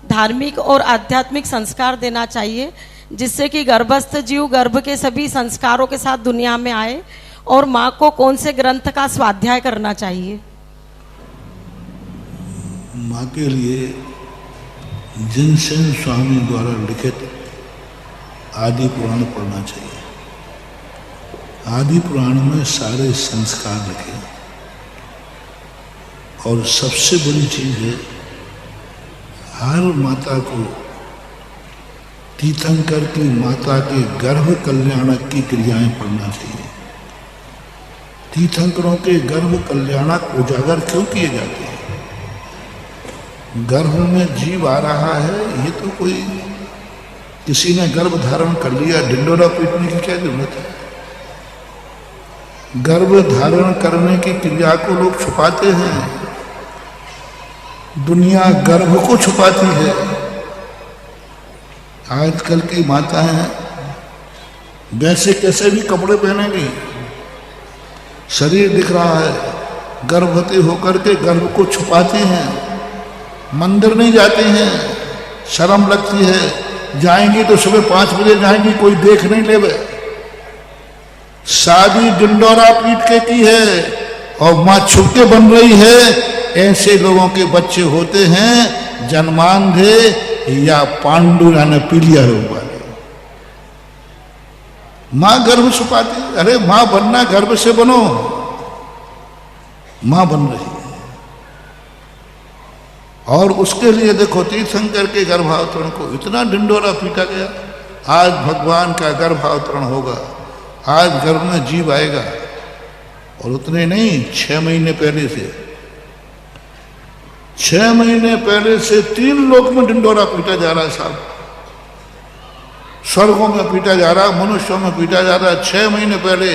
धार्मिक और आध्यात्मिक संस्कार देना चाहिए जिससे कि गर्भस्थ जीव गर्भ के सभी संस्कारों के साथ दुनिया में आए, और माँ को कौन से ग्रंथ का स्वाध्याय करना चाहिए? माँ के लिए जिनसेन स्वामी द्वारा लिखित आदि पुराण पढ़ना चाहिए। आदि पुराण में सारे संस्कार लिखे, और सबसे बड़ी चीज है हर माता को तीर्थंकर की माता के गर्भ कल्याणक की क्रियाएं पढ़ना चाहिए। तीर्थंकरों के गर्भ कल्याणक उजागर क्यों किए जाते हैं? गर्भ में जीव आ रहा है, ये तो कोई किसी ने गर्भ धारण कर लिया, डिंडोरा पीटने की क्या जरूरत है? गर्भ धारण करने की क्रिया को लोग छुपाते हैं, दुनिया गर्भ को छुपाती है। आजकल की माताएं वैसे कैसे भी कपड़े पहनेंगी, शरीर दिख रहा है, गर्भवती होकर के गर्भ को छुपाती हैं, मंदिर नहीं जाती हैं, शर्म लगती है, जाएंगी तो सुबह 5 बजे जाएंगी, कोई देख नहीं लेवे। शादी डिंडोरा पीट के की है और माँ छुप के बन रही है। ऐसे लोगों के बच्चे होते हैं जन्मांधे या पांडु यानी पीलिया रोग वाले। माँ गर्भ छुपाती, अरे माँ बनना गर्भ से बनो, माँ बन रही है। और उसके लिए देखो तीर्थंकर के गर्भावतरण को इतना डिंडोरा पीटा गया। आज भगवान का गर्भावतरण होगा, आज गर्भ में जीव आएगा, और उतने नहीं 6 महीने पहले से 6 महीने पहले से 3 लोक में डिंडोरा पीटा जा रहा है साहब। स्वर्गों में पीटा जा रहा है, मनुष्यों में पीटा जा रहा है। 6 महीने पहले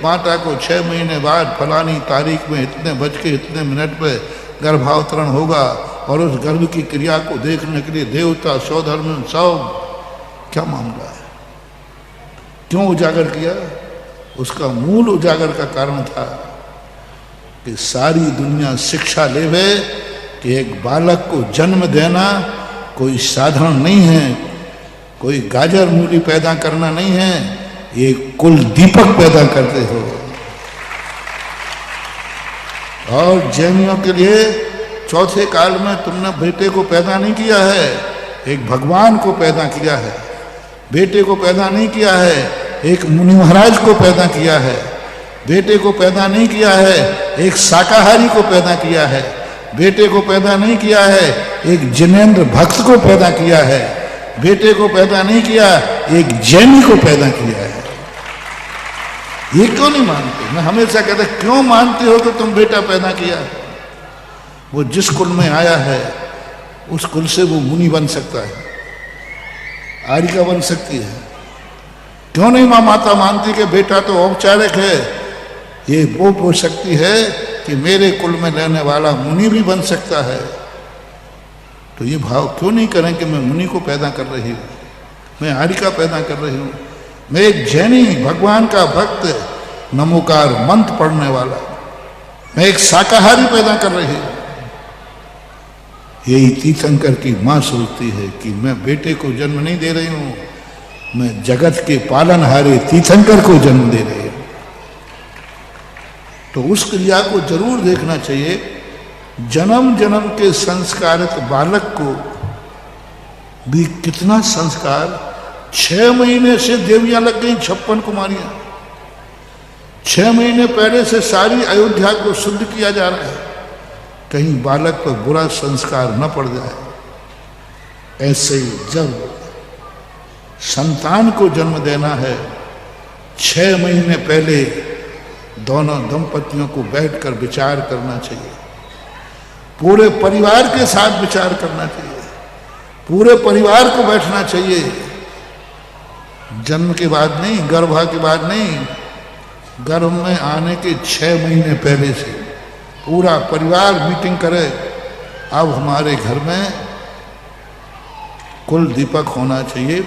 माता को 6 महीने बाद फलानी तारीख में इतने बज के इतने मिनट पे गर्भावतरण होगा, और उस गर्भ की क्रिया को देखने के लिए देवता सौधर्म सब, क्या मामला है? क्यों उजागर किया? उसका मूल उजागर का कारण था कि सारी दुनिया शिक्षा लेवे कि एक बालक को जन्म देना कोई साधारण नहीं है, कोई गाजर मूली पैदा करना नहीं है, ये कुल दीपक पैदा करते हो। और जैनियों के लिए चौथे काल में तुमने बेटे को पैदा नहीं किया है, एक भगवान को पैदा किया है। बेटे को पैदा नहीं किया है, एक मुनि महाराज को पैदा किया है। बेटे को पैदा नहीं किया है, एक शाकाहारी को पैदा किया है। बेटे को पैदा नहीं किया है, एक जिनेंद्र भक्त को पैदा किया है। बेटे को पैदा नहीं किया, एक जैनी को पैदा किया है। ये क्यों नहीं मानते? मैं हमेशा कहता क्यों मानते हो कि तुम बेटा पैदा किया? वो जिस कुल में आया है उस कुल से वो मुनि बन सकता है, आर्यिका बन सकती है। क्यों नहीं माँ माता मानती कि बेटा तो औपचारिक है, ये वो हो सकती है कि मेरे कुल में रहने वाला मुनि भी बन सकता है। तो ये भाव क्यों नहीं करें कि मैं मुनि को पैदा कर रही हूँ, मैं आर्यिका पैदा कर रही हूँ, मैं एक जैनी भगवान का भक्त नमोकार मंत्र पढ़ने वाला, मैं एक शाकाहारी पैदा कर रही हूं। यही तीर्थंकर की मां सोचती है कि मैं बेटे को जन्म नहीं दे रही हूं, मैं जगत के पालनहारे तीर्थंकर को जन्म दे रही हूं। तो उस क्रिया को जरूर देखना चाहिए। जन्म जन्म के संस्कारित बालक को भी कितना संस्कार, 6 महीने से देवियां लग गई 56 कुमारियां, 6 महीने पहले से सारी अयोध्या को शुद्ध किया जा रहा है, कहीं बालक पर बुरा संस्कार न पड़ जाए। ऐसे ही जब संतान को जन्म देना है, 6 महीने पहले दोनों दंपतियों को बैठकर विचार करना चाहिए, पूरे परिवार के साथ विचार करना चाहिए, पूरे परिवार को बैठना चाहिए। जन्म के बाद नहीं, गर्भा के बाद नहीं, गर्भ में आने के 6 महीने पहले से पूरा परिवार मीटिंग करे। अब हमारे घर में कुल दीपक होना चाहिए,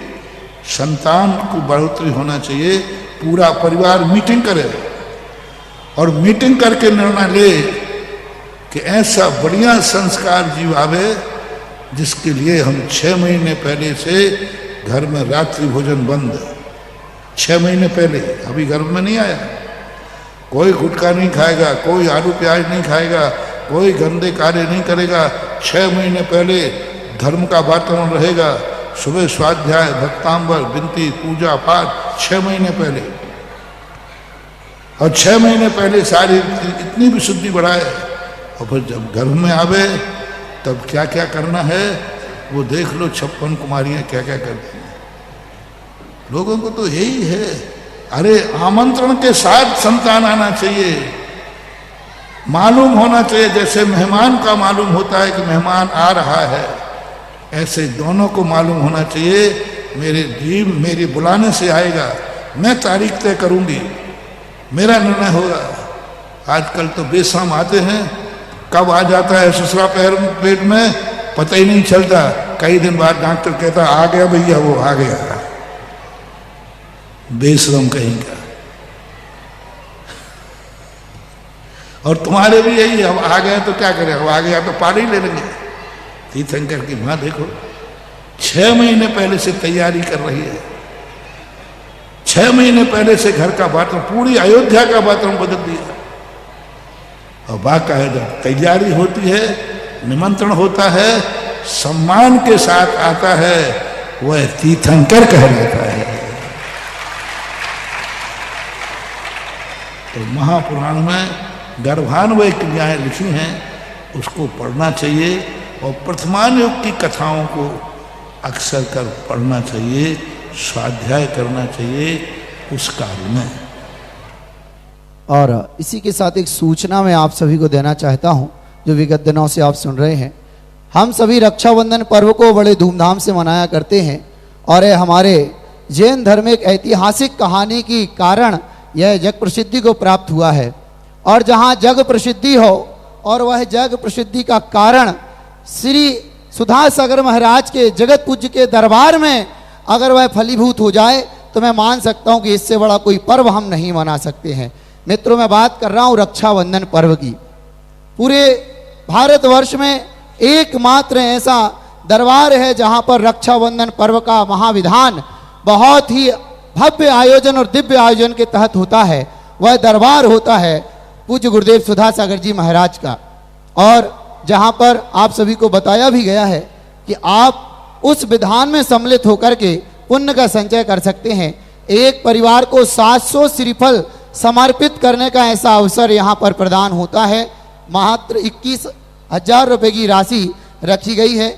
संतान को बढ़ोतरी होना चाहिए, पूरा परिवार मीटिंग करे और मीटिंग करके निर्णय ले कि ऐसा बढ़िया संस्कार जीव आवे जिसके लिए हम 6 महीने पहले से घर में रात्रि भोजन बंद, 6 महीने पहले, अभी घर में नहीं आया। कोई गुटखा नहीं खाएगा, कोई आलू प्याज नहीं खाएगा, कोई गंदे कार्य नहीं करेगा। 6 महीने पहले धर्म का वातावरण रहेगा, सुबह स्वाध्याय, भक्तांबर, विनती, पूजा पाठ 6 महीने पहले। और 6 महीने पहले सारी इतनी भी शुद्धि बढ़ाए, और फिर जब गर्भ में आवे तब क्या क्या करना है वो देख लो। 56 कुमारियां क्या क्या करती हैं। लोगों को तो यही है, अरे आमंत्रण के साथ संतान आना चाहिए, मालूम होना चाहिए। जैसे मेहमान का मालूम होता है कि मेहमान आ रहा है, ऐसे दोनों को मालूम होना चाहिए मेरे जीव मेरे बुलाने से आएगा, मैं तारीख तय करूंगी, मेरा निर्णय होगा। आजकल तो बेशर्म आते हैं, कब आ जाता है ससुरा पैर पेट में पता ही नहीं चलता। कई दिन बाद डॉक्टर कहता आ गया भैया, वो आ गया। बेशरम कहेंगे। और तुम्हारे भी यही, अब आ गया तो क्या करें, अब आ गया तो पानी ले लेंगे। तीर्थंकर की मां देखो 6 महीने पहले से तैयारी कर रही है, 6 महीने पहले से घर का वातावरण, पूरी अयोध्या का वातावरण बदल दिया। और बाकायदा तैयारी होती है, निमंत्रण होता है, सम्मान के साथ आता है, वह तीर्थंकर कहलाता है। तो महापुराण में गर्भान्वय क्रियाएं लिखी हैं, उसको पढ़ना चाहिए और प्रथमान युग की कथाओं को अक्सर कर पढ़ना चाहिए, स्वाध्याय करना चाहिए उस कार्य में। और इसी के साथ एक सूचना मैं आप सभी को देना चाहता हूं, जो विगत दिनों से आप सुन रहे हैं। हम सभी रक्षाबंधन पर्व को बड़े धूमधाम से मनाया करते हैं और ये हमारे जैन धर्म एक ऐतिहासिक कहानी की कारण यह जग प्रसिद्धि को प्राप्त हुआ है। और जहां जग प्रसिद्धि हो और वह जग प्रसिद्धि का कारण श्री सुधासागर महाराज के जगत पूज्य के दरबार में अगर वह फलीभूत हो जाए तो मैं मान सकता हूं कि इससे बड़ा कोई पर्व हम नहीं मना सकते हैं। मित्रों, मैं बात कर रहा हूं रक्षाबंधन पर्व की। पूरे भारतवर्ष में एकमात्र ऐसा दरबार है जहां पर रक्षाबंधन पर्व का महाविधान बहुत ही भव्य आयोजन और दिव्य आयोजन के तहत होता है। वह दरबार होता है पूज्य गुरुदेव सुधासागर जी महाराज का, और जहां पर आप सभी को बताया भी गया है कि आप उस विधान में सम्मिलित होकर के पुण्य का संचय कर सकते हैं। एक परिवार को 700 श्रीफल समर्पित करने का ऐसा अवसर यहाँ पर प्रदान होता है। मात्र 21,000 रुपये की राशि रखी गई है।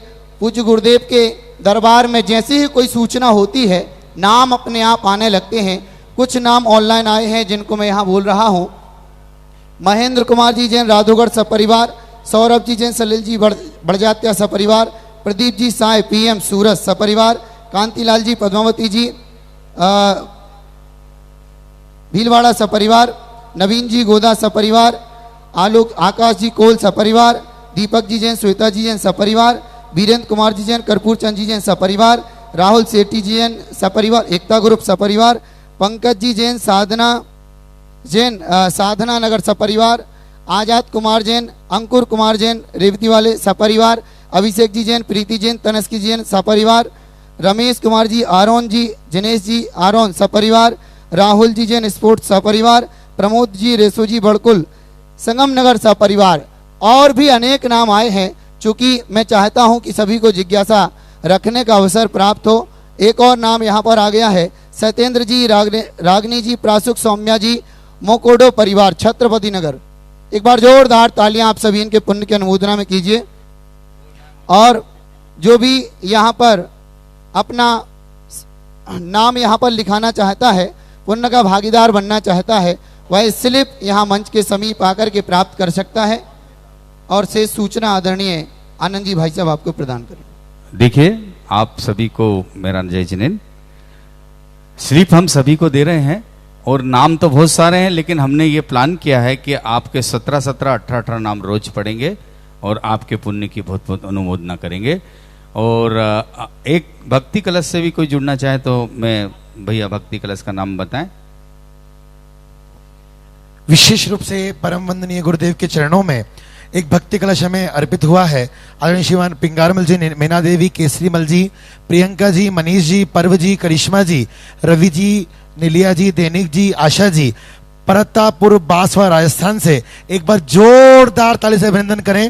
पूज्य गुरुदेव के दरबार में जैसे ही कोई सूचना होती है, नाम अपने आप आने लगते हैं। कुछ नाम ऑनलाइन आए हैं जिनको मैं यहाँ बोल रहा हूँ। महेंद्र कुमार जी जैन राधोगढ़ सपरिवार, सौरभ जी जैन सलील जी बड़जात्या सपरिवार, प्रदीप जी साय PM सूरत सपरिवार, कांतिलाल जी पद्मावती जी भीलवाड़ा सपरिवार, नवीन जी गोदा सपरिवार, आलोक आकाश जी कोल सपरिवार, दीपक जी जैन श्वेता जी जैन सपरिवार, वीरेंद्र कुमार जी जैन कर्पूर चंद जी जैन सपरिवार, राहुल सेठी जी जैन सपरिवार एकता ग्रुप सपरिवार, पंकज जी जैन साधना नगर सपरिवार, आजाद कुमार जैन, अंकुर कुमार जैन रेवती वाले सपरिवार, अभिषेक जी जैन, प्रीति जैन, तनस्की जैन सपरिवार, रमेश कुमार जी आरोन जी, जिनेश जी आरोन सपरिवार, राहुल जी जैन स्पोर्ट्स सपरिवार, प्रमोद जी रेसो जी बड़कुल संगम नगर सपरिवार, और भी अनेक नाम आए हैं। चूंकि मैं चाहता हूं कि सभी को जिज्ञासा रखने का अवसर प्राप्त हो। एक और नाम यहाँ पर आ गया है, सत्येंद्र जी, रागनी जी, प्रासुक सौम्या जी, मोकोडो परिवार छत्रपति नगर। एक बार जोरदार तालियां आप सभी इनके पुण्य की अनुमोदना में कीजिए। और जो भी यहाँ पर अपना नाम यहाँ पर लिखाना चाहता है, पुण्य का भागीदार बनना चाहता है, वह स्लिप यहाँ मंच के समीप आकर के प्राप्त कर सकता है। और से सूचना आदरणीय आनंद जी भाई साहब आपको प्रदान करें। देखिए, आप सभी को मेरा जय जिनेंद्र। स्लिप हम सभी को दे रहे हैं और नाम तो बहुत सारे हैं, लेकिन हमने ये प्लान किया है कि आपके 17-17, 18-18 नाम रोज पढ़ेंगे और आपके पुण्य की बहुत बहुत अनुमोदना करेंगे। और एक भक्ति कलश से भी कोई जुड़ना चाहे तो मैं भैया भक्ति कलश का नाम बताएं। विशेष रूप से परम वंदनीय गुरुदेव के चरणों में एक भक्ति कलश हमें अर्पित हुआ है। आदरणीय श्रीमान पिंगारमल जी, मीना देवी, केसरीमल जी, प्रियंका जी, मनीष जी, पर्व जी, करिश्मा जी, रवि जी, नीलिया जी, दैनिक जी, आशा जी, परतापुर बांसवाड़ा राजस्थान से एक बार जोरदार ताली से अभिनंदन करें।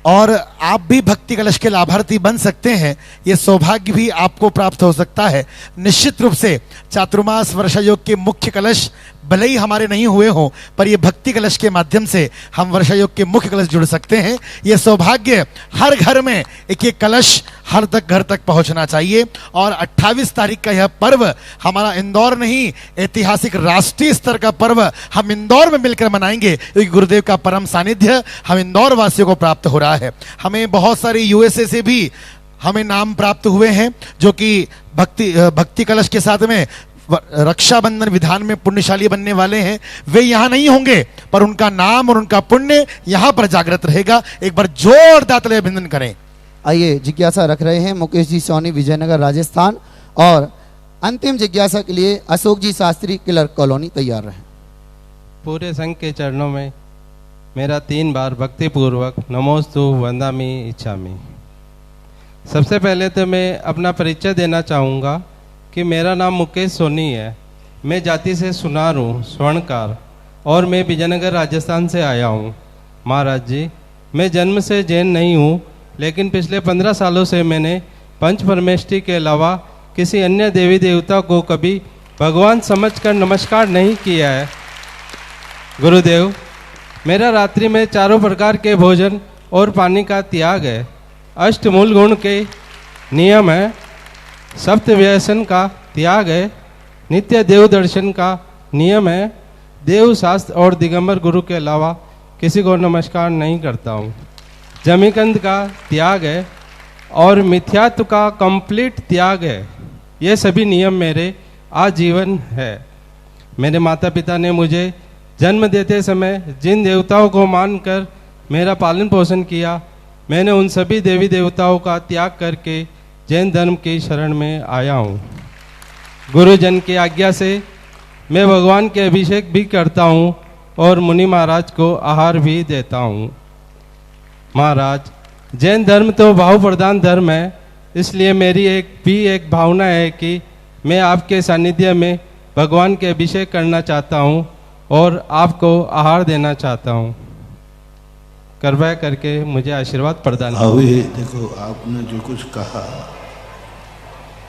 और आप भी भक्ति कलश के लाभार्थी बन सकते हैं, यह सौभाग्य भी आपको प्राप्त हो सकता है। निश्चित रूप से चातुर्मास वर्षा योग के मुख्य कलश भले ही हमारे नहीं हुए हों, पर यह भक्ति कलश के माध्यम से हम वर्षा योग के मुख्य कलश जुड़ सकते हैं। यह सौभाग्य हर घर में एक एक कलश हर तक घर तक पहुंचना चाहिए। और 28 तारीख का यह पर्व हमारा इंदौर नहीं, ऐतिहासिक राष्ट्रीय स्तर का पर्व हम इंदौर में मिलकर मनाएंगे, क्योंकि गुरुदेव का परम सानिध्य हम इंदौर वासियों को प्राप्त हो रहा है। हमें बहुत सारे यूएसए से भी हमें नाम प्राप्त हुए हैं, जो कि भक्ति कलश के साथ में रक्षाबंधन विधान में पुण्यशाली बनने वाले हैं। वे यहां नहीं होंगे, पर उनका नाम और उनका पुण्य यहां पर जागृत रहेगा। एक बार जोरदार ताली अभिनंदन करें। आइए जिज्ञासा रख रहे हैं मुकेश जी सोनी, विजयनगर राजस्थान। और अंतिम जिज्ञासा के लिए अशोक जी शास्त्री, क्लर्क कॉलोनी, तैयार रहें। पूरे संघ के चरणों में मेरा 3 बार भक्तिपूर्वक नमोस्तु वंदामि इच्छामि। सबसे पहले तो मैं अपना परिचय देना चाहूँगा कि मेरा नाम मुकेश सोनी है। मैं जाति से सुनार हूँ, स्वर्णकार, और मैं विजयनगर राजस्थान से आया हूँ। महाराज जी, मैं जन्म से जैन नहीं हूँ, लेकिन पिछले 15 सालों से मैंने पंच परमेष्ठी के अलावा किसी अन्य देवी देवता को कभी भगवान समझकर नमस्कार नहीं किया है। गुरुदेव, मेरा रात्रि में चारों प्रकार के भोजन और पानी का त्याग है। अष्टमूल गुण के नियम है। सप्त व्यसन का त्याग है। नित्य देव दर्शन का नियम है। देव शास्त्र और दिगंबर गुरु के अलावा किसी को नमस्कार नहीं करता हूँ। जमीकंद का त्याग है और मिथ्यात्व का कंप्लीट त्याग है। ये सभी नियम मेरे आजीवन है। मेरे माता पिता ने मुझे जन्म देते समय जिन देवताओं को मानकर मेरा पालन पोषण किया, मैंने उन सभी देवी देवताओं का त्याग करके जैन धर्म की शरण में आया हूँ। गुरुजन की आज्ञा से मैं भगवान के अभिषेक भी करता हूँ और मुनि महाराज को आहार भी देता हूँ। महाराज, जैन धर्म तो भाव प्रधान धर्म है, इसलिए मेरी एक भावना है कि मैं आपके सानिध्य में भगवान के अभिषेक करना चाहता हूँ और आपको आहार देना चाहता हूँ। कृपया करके मुझे आशीर्वाद प्रदान कीजिए। देखो, आपने जो कुछ कहा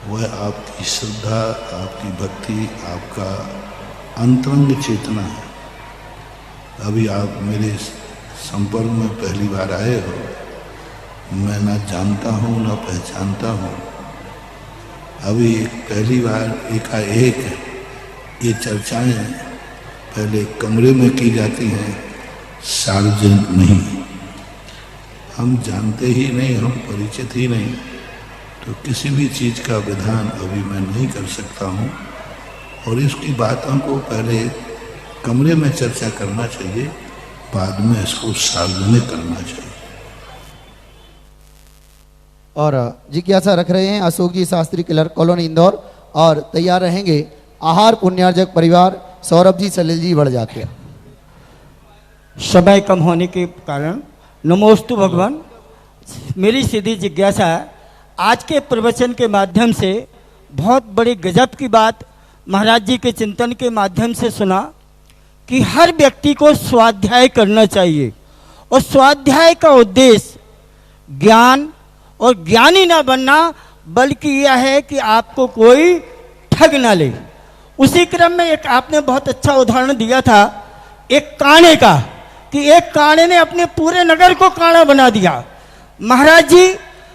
वह आपकी श्रद्धा, आपकी भक्ति, आपका अंतरंग चेतना है। अभी आप मेरे संपर्क में पहली बार आए हो, मैं ना जानता हूँ ना पहचानता हूँ। अभी पहली बार एकाएक ये चर्चाएं पहले कमरे में की जाती हैं, सार्वजनिक नहीं। हम जानते ही नहीं, हम परिचित ही नहीं, तो किसी भी चीज़ का विधान अभी मैं नहीं कर सकता हूँ। और इसकी बातों को पहले कमरे में चर्चा करना चाहिए, बाद में इसको सार्वजनिक करना चाहिए। और जिज्ञासा रख रहे हैं अशोक जी शास्त्री, क्लर्क कॉलोनी, इंदौर। और तैयार रहेंगे आहार पुण्यार्जक परिवार, सौरभ जी, सलिल जी बढ़ जाते हैं। समय कम होने के कारण नमोस्तु भगवान। मेरी सीधी जिज्ञासा है, आज के प्रवचन के माध्यम से बहुत बड़ी गजब की बात महाराज जी के चिंतन के माध्यम से सुना कि हर व्यक्ति को स्वाध्याय करना चाहिए और स्वाध्याय का उद्देश्य ज्ञान और ज्ञानी ना बनना बल्कि यह है कि आपको कोई ठग ना ले। उसी क्रम में एक आपने बहुत अच्छा उदाहरण दिया था एक काणे का, कि एक काणे ने अपने पूरे नगर को काणा बना दिया। महाराज जी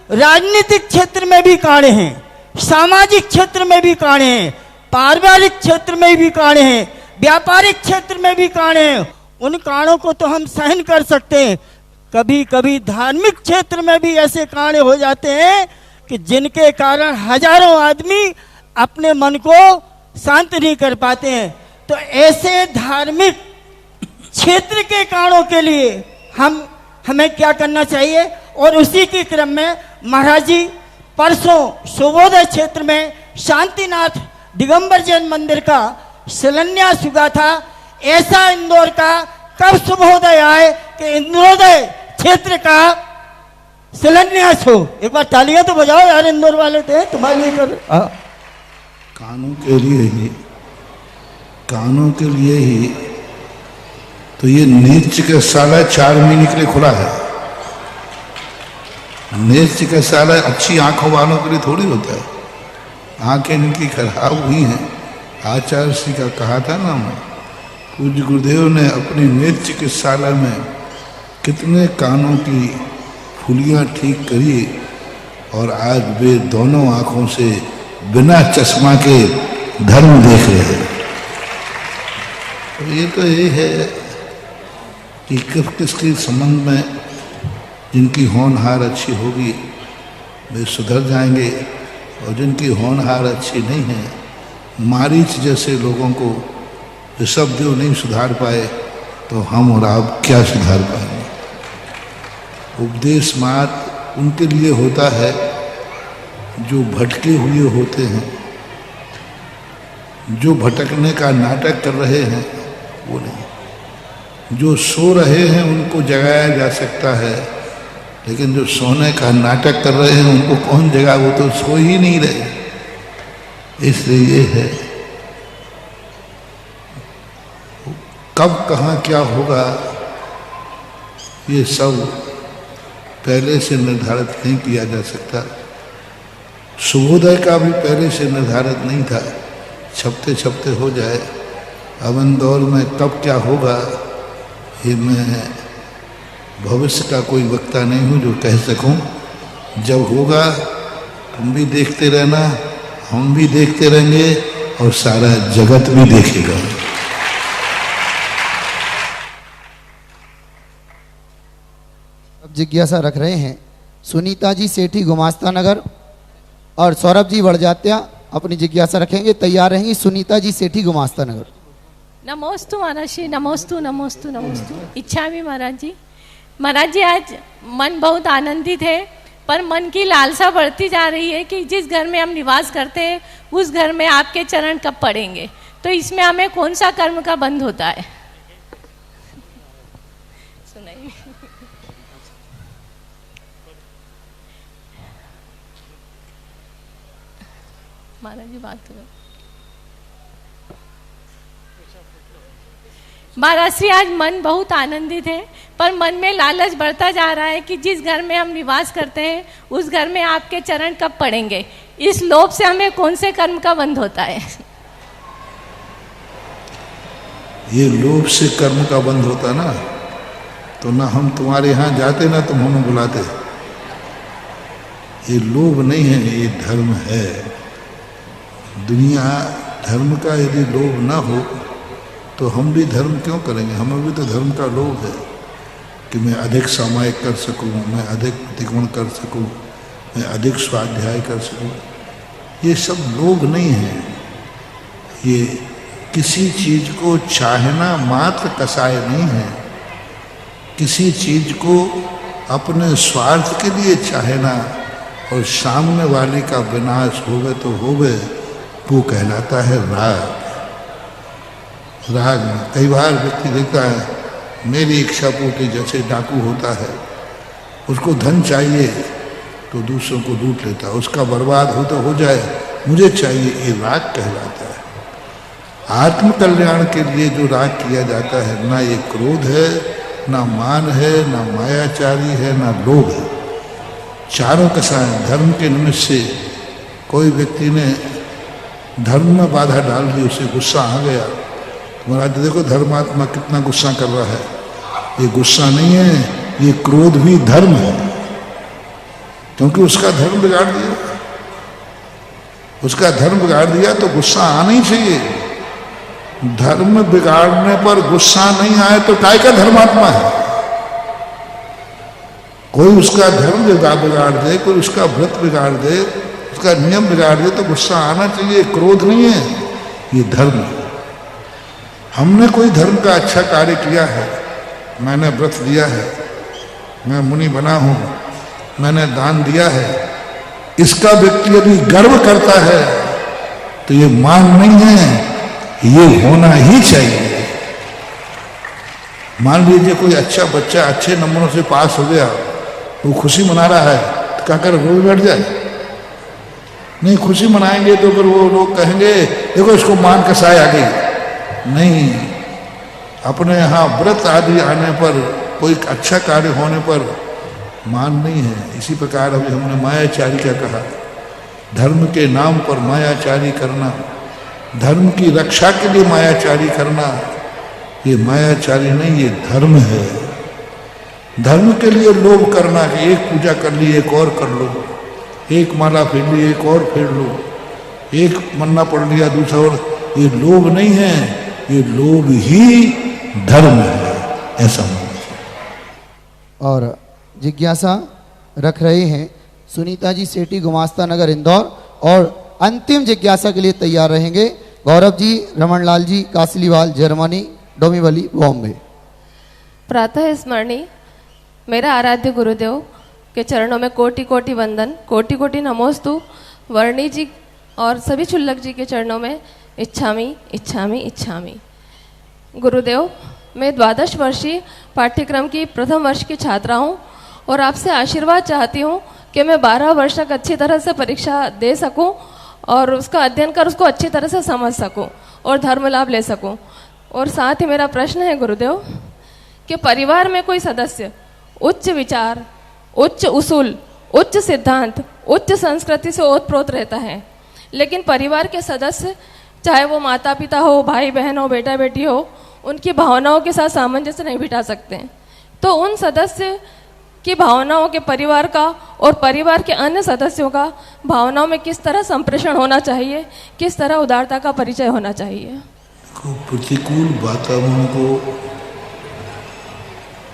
राजनीतिक क्षेत्र में भी काणे हैं, सामाजिक क्षेत्र में भी काणे हैं, पारिवारिक क्षेत्र में भी काणे हैं, व्यापारिक क्षेत्र में भी काणे हैं। उन काणों को तो हम सहन कर सकते हैं, कभी कभी धार्मिक क्षेत्र में भी ऐसे काणे हो जाते हैं कि जिनके कारण हजारों आदमी अपने मन को शांत नहीं कर पाते हैं। तो ऐसे धार्मिक क्षेत्र के कारणों के लिए हमें क्या करना चाहिए? और उसी के क्रम में महाराज जी परसों शुभोदय क्षेत्र में शांतिनाथ दिगंबर जैन मंदिर का शिलान्यास हुआ था। ऐसा इंदौर का कब शुभोदय आए कि इंद्रोदय क्षेत्र का शिलान्यास हो? एक बार तालियां तो बजाओ यार, इंदौर वाले थे तुम्हारे लिए कर। कानों के लिए ही तो ये नीच चिकित्सालय 4 महीने के लिए खुला है। नीच चिकित्सालय अच्छी आंखों वालों के लिए थोड़ी होता है, आंखें इनकी खराब हुई हैं। आचार्य श्री का कहा था ना, पूज्य गुरुदेव ने अपनी नेत्र चिकित्सालय में कितने कानों की फुलियां ठीक करी और आज वे दोनों आंखों से बिना चश्मा के धर्म देख रहे हैं। तो ये तो ये है कि किसके संबंध में जिनकी होनहार अच्छी होगी वे सुधर जाएंगे, और जिनकी होनहार अच्छी नहीं है, मारीच जैसे लोगों को ऋषभदेव नहीं सुधार पाए तो हम और आप क्या सुधार पाएंगे? उपदेश मात्र उनके लिए होता है जो भटके हुए होते हैं, जो भटकने का नाटक कर रहे हैं वो नहीं। जो सो रहे हैं उनको जगाया जा सकता है, लेकिन जो सोने का नाटक कर रहे हैं उनको कौन जगा? वो तो सो ही नहीं रहे। इसलिए ये है, कब कहाँ क्या होगा ये सब पहले से निर्धारित नहीं किया जा सकता। शुभोदय का भी पहले से निर्धारित नहीं था, छपते छपते हो जाए। अब इंदौर में कब क्या होगा ये मैं भविष्य का कोई वक्ता नहीं हूँ जो कह सकूं। जब होगा तुम भी देखते रहना, हम भी देखते रहेंगे और सारा जगत भी देखेगा। अब जिज्ञासा रख रहे हैं सुनीता जी सेठी गुमास्ता नगर और सौरभ जी बढ़जात्या अपनी जिज्ञासा रखेंगे। तैयार रहेंगी सुनीता जी सेठी गुमास्ता नगर। नमोस्तु महाराज जी, नमोस्तु नमोस्तु नमोस्तु। इच्छामि महाराज जी। महाराज जी आज मन बहुत आनंदित है, पर मन की लालसा बढ़ती जा रही है कि जिस घर में हम निवास करते हैं उस घर में आपके चरण कब पड़ेंगे? तो इसमें हमें कौन सा कर्म का बंध होता है? सुनाइए। महाराज जी बात करो। महाराज श्री आज मन बहुत आनंदित है, पर मन में लालच बढ़ता जा रहा है कि जिस घर में हम निवास करते हैं उस घर में आपके चरण कब पड़ेंगे? इस लोभ से हमें कौन से कर्म का बंध होता है? ये लोभ से कर्म का बंध होता ना तो ना हम तुम्हारे यहाँ जाते ना तुम हमें बुलाते। ये लोभ नहीं है, ये धर्म है। दुनिया धर्म का यदि लोभ ना हो तो हम भी धर्म क्यों करेंगे? हमें भी तो धर्म का लोभ है कि मैं अधिक सामायिक कर सकूं, मैं अधिक प्रतिगमन कर सकूं, मैं अधिक स्वाध्याय कर सकूं। ये सब लोभ नहीं है, ये किसी चीज को चाहना मात्र कसाय नहीं है। किसी चीज को अपने स्वार्थ के लिए चाहना और सामने वाले का विनाश होवे तो होवे, वो कहलाता है राग। राग में कई बार व्यक्ति देखता है मेरी इच्छा पूर्ति जैसे डाकू होता है, उसको धन चाहिए तो दूसरों को लूट लेता है, उसका बर्बाद हो तो हो जाए, मुझे चाहिए, ये राग कहलाता है। आत्म कल्याण के लिए जो राग किया जाता है, ना ये क्रोध है, ना मान है, ना मायाचारी है, ना लोभ है, चारों कसाएं। धर्म के निमित्त से कोई व्यक्ति ने धर्म में बाधा डाल दी, उसे गुस्सा आ गया, तो महाराज देखो धर्मात्मा कितना गुस्सा कर रहा है, ये गुस्सा नहीं है, ये क्रोध भी धर्म है, क्योंकि उसका धर्म बिगाड़ दिया, उसका धर्म बिगाड़ दिया तो गुस्सा आना ही चाहिए। धर्म बिगाड़ने पर गुस्सा नहीं आए तो काय का धर्मात्मा है। कोई उसका धर्म बिगाड़ दे, कोई उसका व्रत बिगाड़ दे, उसका नियम बिगाड़ दे तो गुस्सा आना चाहिए, क्रोध नहीं है, ये धर्म है। हमने कोई धर्म का अच्छा कार्य किया है, मैंने व्रत दिया है, मैं मुनि बना हूं, मैंने दान दिया है, इसका व्यक्ति यदि गर्व करता है तो ये मान नहीं है, ये होना ही चाहिए। मान लीजिए कोई अच्छा बच्चा अच्छे नंबरों से पास हो गया, वो खुशी मना रहा है, तो क्या कर वो भी बैठ जाए? नहीं, खुशी मनाएंगे तो फिर वो लोग कहेंगे देखो इसको मान कसाई आ गई। नहीं, अपने यहाँ व्रत आदि आने पर, कोई अच्छा कार्य होने पर मान नहीं है। इसी प्रकार अभी हमने मायाचारी का कहा, धर्म के नाम पर मायाचारी करना, धर्म की रक्षा के लिए मायाचारी करना, ये मायाचारी नहीं, ये धर्म है। धर्म के लिए लोभ करना कि एक पूजा कर ली एक और कर लो, एक माला फेर ली एक और फेर लो, एक मन्ना पढ़ लिया दूसरा और, ये लोभ नहीं है, ये लोभ ही धर्म है, ऐसा मानना। और जिज्ञासा रख रहे हैं सुनीता जी सेठी, गुमास्ता नगर, इंदौर, और अंतिम जिज्ञासा के लिए तैयार रहेंगे गौरव जी, रमनलाल जी, कासलीवाल, जर्मनी, डोमिवली, बॉम्बे। प्रातः स्मरणी मेरा आराध्य गुरुदेव के चरणों में कोटि कोटि वंदन, कोटि कोटि नमोस्तु। वर्णी जी और सभी क्षुल्लक जी के चरणों में इच्छामि इच्छामि इच्छामि। गुरुदेव, मैं 12 वर्षीय पाठ्यक्रम की प्रथम वर्ष की छात्रा हूँ और आपसे आशीर्वाद चाहती हूँ कि मैं 12 वर्ष तक अच्छी तरह से परीक्षा दे सकूँ और उसका अध्ययन कर उसको अच्छी तरह से समझ सकूँ और धर्म लाभ ले सकूँ। और साथ ही मेरा प्रश्न है गुरुदेव कि परिवार में कोई सदस्य उच्च विचार, उच्च उसूल, उच्च सिद्धांत, उच्च संस्कृति से ओतप्रोत रहता है, लेकिन परिवार के सदस्य चाहे वो माता पिता हो, भाई बहन हो, बेटा बेटी हो, उनकी भावनाओं के साथ सामंजस्य नहीं बिठा सकते। तो उन सदस्य की भावनाओं के परिवार का और परिवार के अन्य सदस्यों का भावनाओं में किस तरह संप्रेषण होना चाहिए, किस तरह उदारता का परिचय होना चाहिए? प्रतिकूल वातावरण को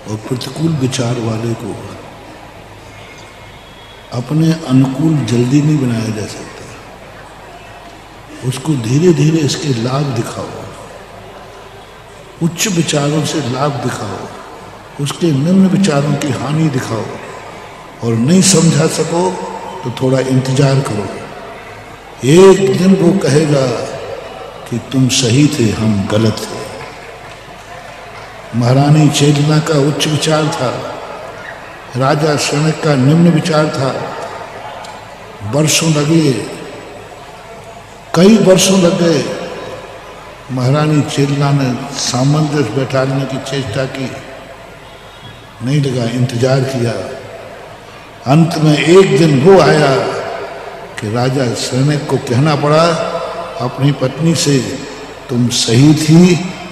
और प्रतिकूल विचार वाले को अपने अनुकूल जल्दी नहीं बनाया जा सकता। उसको धीरे धीरे इसके लाभ दिखाओ, उच्च विचारों से लाभ दिखाओ, उसके निम्न विचारों की हानि दिखाओ, और नहीं समझा सको तो थोड़ा इंतजार करो। एक दिन वो कहेगा कि तुम सही थे, हम गलत थे। महारानी चेतना का उच्च विचार था, राजा शनक का निम्न विचार था। वर्षों लगे, कई वर्षों लग गए। महारानी चेतना ने सामंजस्य बैठाने की चेष्टा की, नहीं लगा, इंतजार किया। अंत में एक दिन वो आया कि राजा शनक को कहना पड़ा अपनी पत्नी से, तुम सही थी,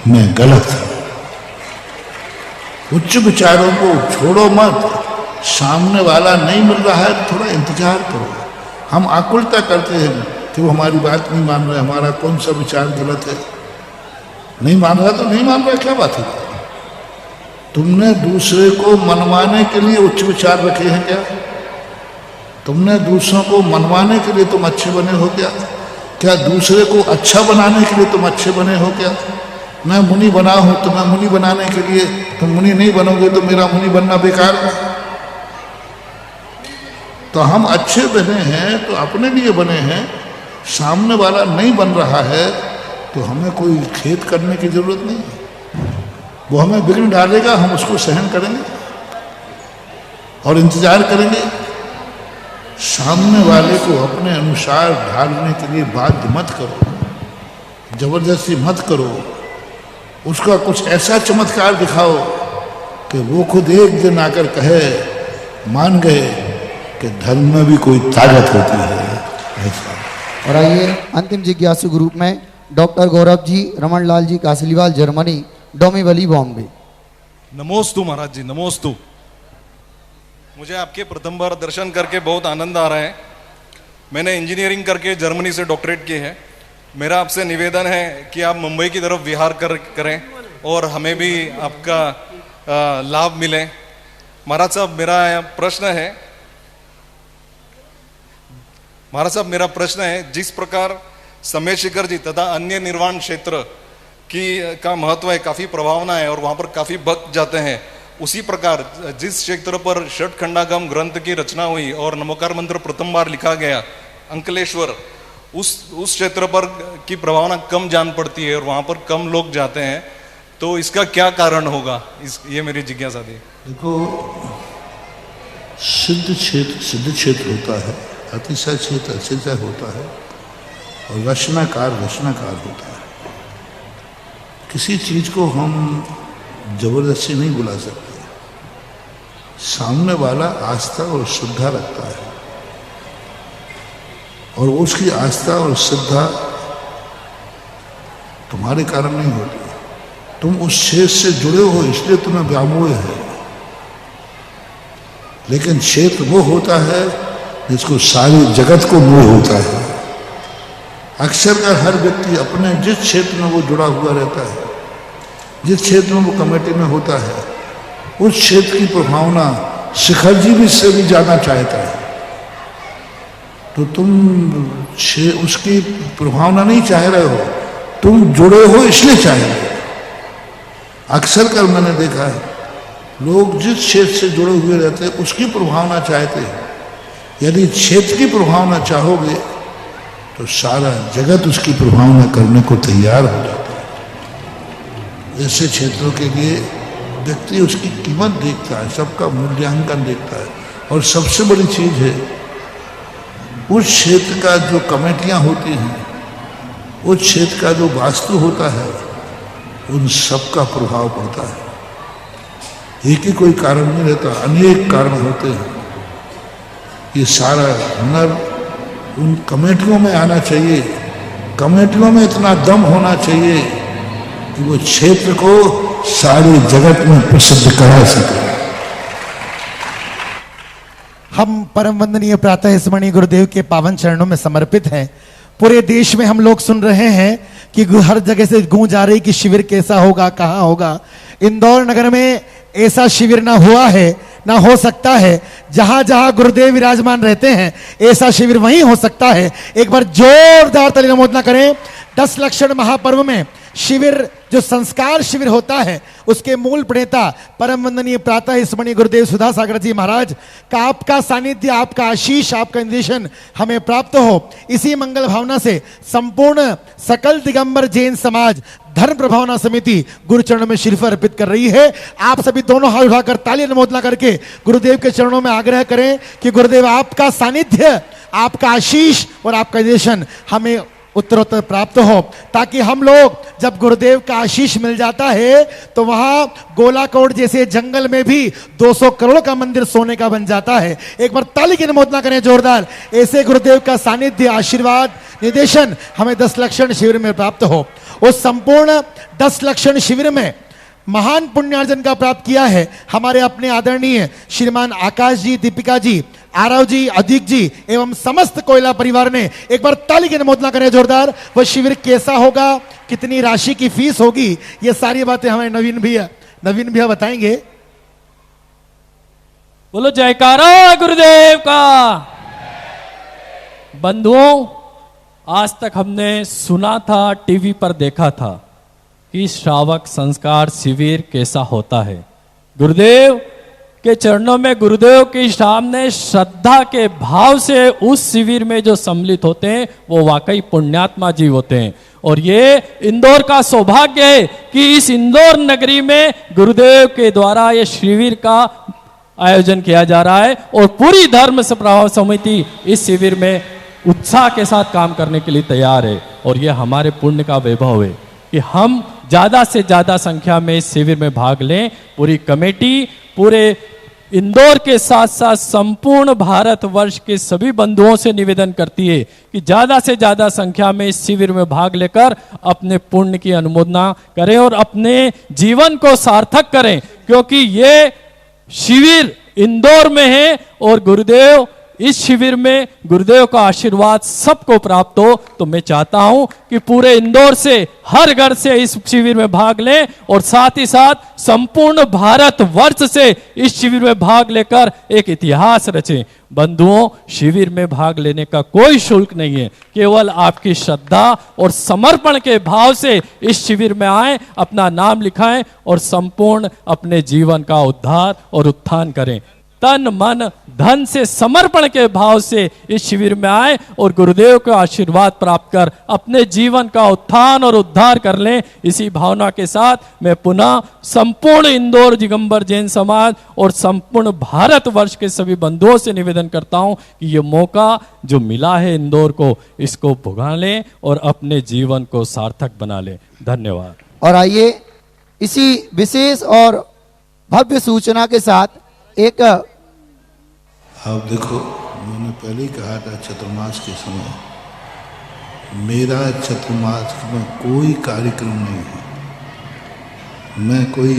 मैं गलत था। उच्च विचारों को छोड़ो मत, सामने वाला नहीं मिल रहा है तो थोड़ा इंतजार करो। हम आकुलता करते हैं कि वो हमारी बात नहीं मान रहा, हमारा कौन सा विचार गलत है। नहीं मान रहा तो नहीं मान रहा, क्या बात है? तुमने दूसरे को मनवाने के लिए उच्च विचार रखे हैं क्या? तुमने दूसरों को मनवाने के लिए तुम अच्छे बने हो क्या? क्या दूसरे को अच्छा बनाने के लिए तुम अच्छे बने हो क्या? मैं मुनि बना हूं तो मैं मुनि बनाने के लिए, तुम मुनि नहीं बनोगे तो मेरा मुनि बनना बेकार है। तो हम अच्छे बने हैं तो अपने लिए बने हैं, सामने वाला नहीं बन रहा है तो हमें कोई खेद करने की जरूरत नहीं। वो हमें विघ्न डालेगा, हम उसको सहन करेंगे और इंतजार करेंगे। सामने वाले को अपने अनुसार ढालने के लिए बाध्य मत करो, जबरदस्ती मत करो। उसका कुछ ऐसा चमत्कार दिखाओ कि वो खुद एक दिन आकर कहे, मान गए कि धर्म में भी कोई ताकत होती है। ऐसा। और आइए अंतिम जिज्ञासु ग्रुप में डॉक्टर गौरव जी, रमन लाल जी कासलीवाल, जर्मनी, डोमिवली, बॉम्बे। नमोस्तु महाराज जी, नमोस्तु। मुझे आपके प्रथम बार दर्शन करके बहुत आनंद आ रहा है। मैंने इंजीनियरिंग करके जर्मनी से डॉक्टरेट की है। मेरा आपसे निवेदन है कि आप मुंबई की तरफ विहार करें और हमें भी आपका लाभ मिले। महाराज साहब मेरा प्रश्न है, जिस प्रकार समय शिखर जी तथा अन्य निर्वाण क्षेत्र का महत्व है, काफी प्रभावना है और वहां पर काफी भक्त जाते हैं, उसी प्रकार जिस क्षेत्र पर षटखंडागम ग्रंथ की रचना हुई और नमोकार मंत्र प्रथम बार लिखा गया, अंकलेश्वर, उस क्षेत्र पर की प्रभावना कम जान पड़ती है और वहां पर कम लोग जाते हैं, तो इसका क्या कारण होगा? ये मेरी जिज्ञासा थी। देखो, सिद्ध क्षेत्र होता है, अतिशय क्षेत्र अतिशय होता है और रचनाकार होता है। किसी चीज को हम जबरदस्ती नहीं बुला सकते। सामने वाला आस्था और श्रद्धा रखता है और उसकी आस्था और श्रद्धा तुम्हारे कारण नहीं होती। तुम उस क्षेत्र से जुड़े हो इसलिए तुम्हें व्यामोह है, लेकिन क्षेत्र वो होता है जिसको सारी जगत को मोह होता है। अक्सर का हर व्यक्ति अपने जिस क्षेत्र में वो जुड़ा हुआ रहता है, जिस क्षेत्र में वो कमेटी में होता है, उस क्षेत्र की प्रभावना शिखर जी भी से भी जाना चाहता है, तो तुम उसकी प्रभावना नहीं चाह रहे हो, तुम जुड़े हो इसलिए चाह रहे हो। अक्सर कर मैंने देखा है, लोग जिस क्षेत्र से जुड़े हुए रहते हैं उसकी प्रभावना चाहते हैं। यदि क्षेत्र की प्रभावना चाहोगे तो सारा जगत उसकी प्रभावना करने को तैयार हो जाता है। ऐसे क्षेत्रों के लिए व्यक्ति उसकी कीमत देखता है, सबका मूल्यांकन देखता है। और सबसे बड़ी चीज है, उस क्षेत्र का जो कमेटियां होती हैं, उस क्षेत्र का जो वास्तु होता है, उन सबका प्रभाव पड़ता है। एक ही कोई कारण नहीं रहता, अनेक कारण होते हैं। ये सारा हुनर उन कमेटियों में आना चाहिए। कमेटियों में इतना दम होना चाहिए कि वो क्षेत्र को सारे जगत में प्रसिद्ध करा सके। हम परम वंदनीय प्रातः स्मरणीय गुरुदेव के पावन चरणों में समर्पित हैं। पूरे देश में हम लोग सुन रहे हैं कि हर जगह से गूंज आ रही कि शिविर कैसा होगा, कहाँ होगा। इंदौर नगर में ऐसा शिविर ना हुआ है, ना हो सकता है। जहां जहां गुरुदेव विराजमान रहते हैं ऐसा शिविर वहीं हो सकता है। एक बार जोरदार ताली नमोदना करें। 10 लक्षण महापर्व में शिविर, जो संस्कार शिविर होता है, उसके मूल प्रणेता परम वंदनीय प्रातः स्मरणीय गुरुदेव सुधा सागर जी महाराज का आपका सानिध्य, आपका आशीष, आपका निर्देशन हमें प्राप्त हो। इसी मंगल भावना से संपूर्ण सकल दिगंबर जैन समाज धर्म प्रभावना समिति गुरु चरणों में श्रीफल अर्पित कर रही है। आप सभी दोनों हाथ उठाकर ताली अनुमोदना करके गुरुदेव के चरणों में आग्रह करें कि गुरुदेव आपका सानिध्य, आपका आशीष और आपका निर्देशन हमें उत्तरोत्तर प्राप्त हो, ताकि हम लोग जब गुरुदेव का आशीष मिल जाता है तो वहां गोलाकोट जैसे जंगल में भी 200 करोड़ का मंदिर सोने का बन जाता है। एक बार ताली की अनुमोदना करें जोरदार। ऐसे गुरुदेव का सानिध्य, आशीर्वाद, निर्देशन हमें 10 लक्षण शिविर में प्राप्त हो। उस संपूर्ण 10 लक्षण शिविर में महान पुण्यार्जन का प्राप्त किया है हमारे अपने आदरणीय श्रीमान आकाश जी, दीपिका जी, आरव जी, अधिक जी एवं समस्त कोयला परिवार ने। एक बार ताली की अनुमोदना करें जोरदार। वह शिविर कैसा होगा, कितनी राशि की फीस होगी, ये सारी बातें हमें नवीन भैया बताएंगे। बोलो जयकारा गुरुदेव का। बंधुओं, आज तक हमने सुना था, टीवी पर देखा था कि श्रावक संस्कार शिविर कैसा होता है। गुरुदेव के चरणों में, गुरुदेव के सामने श्रद्धा के भाव से उस शिविर में जो सम्मिलित होते हैं वो वाकई पुण्यात्मा जीव होते हैं। और ये इंदौर का सौभाग्य है कि इस इंदौर नगरी में गुरुदेव के द्वारा ये शिविर का आयोजन किया जा रहा है और पूरी धर्म प्रभाव समिति इस शिविर में उत्साह के साथ काम करने के लिए तैयार है। और ये हमारे पुण्य का वैभव है कि हम ज़्यादा से ज़्यादा संख्या में इस शिविर में भाग लें। पूरी कमेटी पूरे इंदौर के साथ साथ संपूर्ण भारतवर्ष के सभी बंधुओं से निवेदन करती है कि ज़्यादा से ज़्यादा संख्या में इस शिविर में भाग लेकर अपने पुण्य की अनुमोदना करें और अपने जीवन को सार्थक करें, क्योंकि ये शिविर इंदौर में है और गुरुदेव इस शिविर में गुरुदेव का आशीर्वाद सबको प्राप्त हो। तो मैं चाहता हूं कि पूरे इंदौर से हर घर से इस शिविर में भाग लें और साथ ही साथ संपूर्ण भारत वर्ष से इस शिविर में भाग लेकर एक इतिहास रचें। बंधुओं, शिविर में भाग लेने का कोई शुल्क नहीं है, केवल आपकी श्रद्धा और समर्पण के भाव से इस शिविर में आए, अपना नाम लिखाएं और संपूर्ण अपने जीवन का उद्धार और उत्थान करें। तन मन धन से समर्पण के भाव से इस शिविर में आए और गुरुदेव का आशीर्वाद प्राप्त कर अपने जीवन का उत्थान और उद्धार कर लें। इसी भावना के साथ मैं पुनः संपूर्ण इंदौर दिगंबर जैन समाज और संपूर्ण भारतवर्ष के सभी बंधुओं से निवेदन करता हूं कि ये मौका जो मिला है इंदौर को, इसको भुगा लें और अपने जीवन को सार्थक बना लें। धन्यवाद। और आइए इसी विशेष और भव्य सूचना के साथ एक अब देखो, मैंने पहले ही कहा था चतुर्मास के समय मेरा चतुर्मास में कोई कार्यक्रम नहीं है। मैं कोई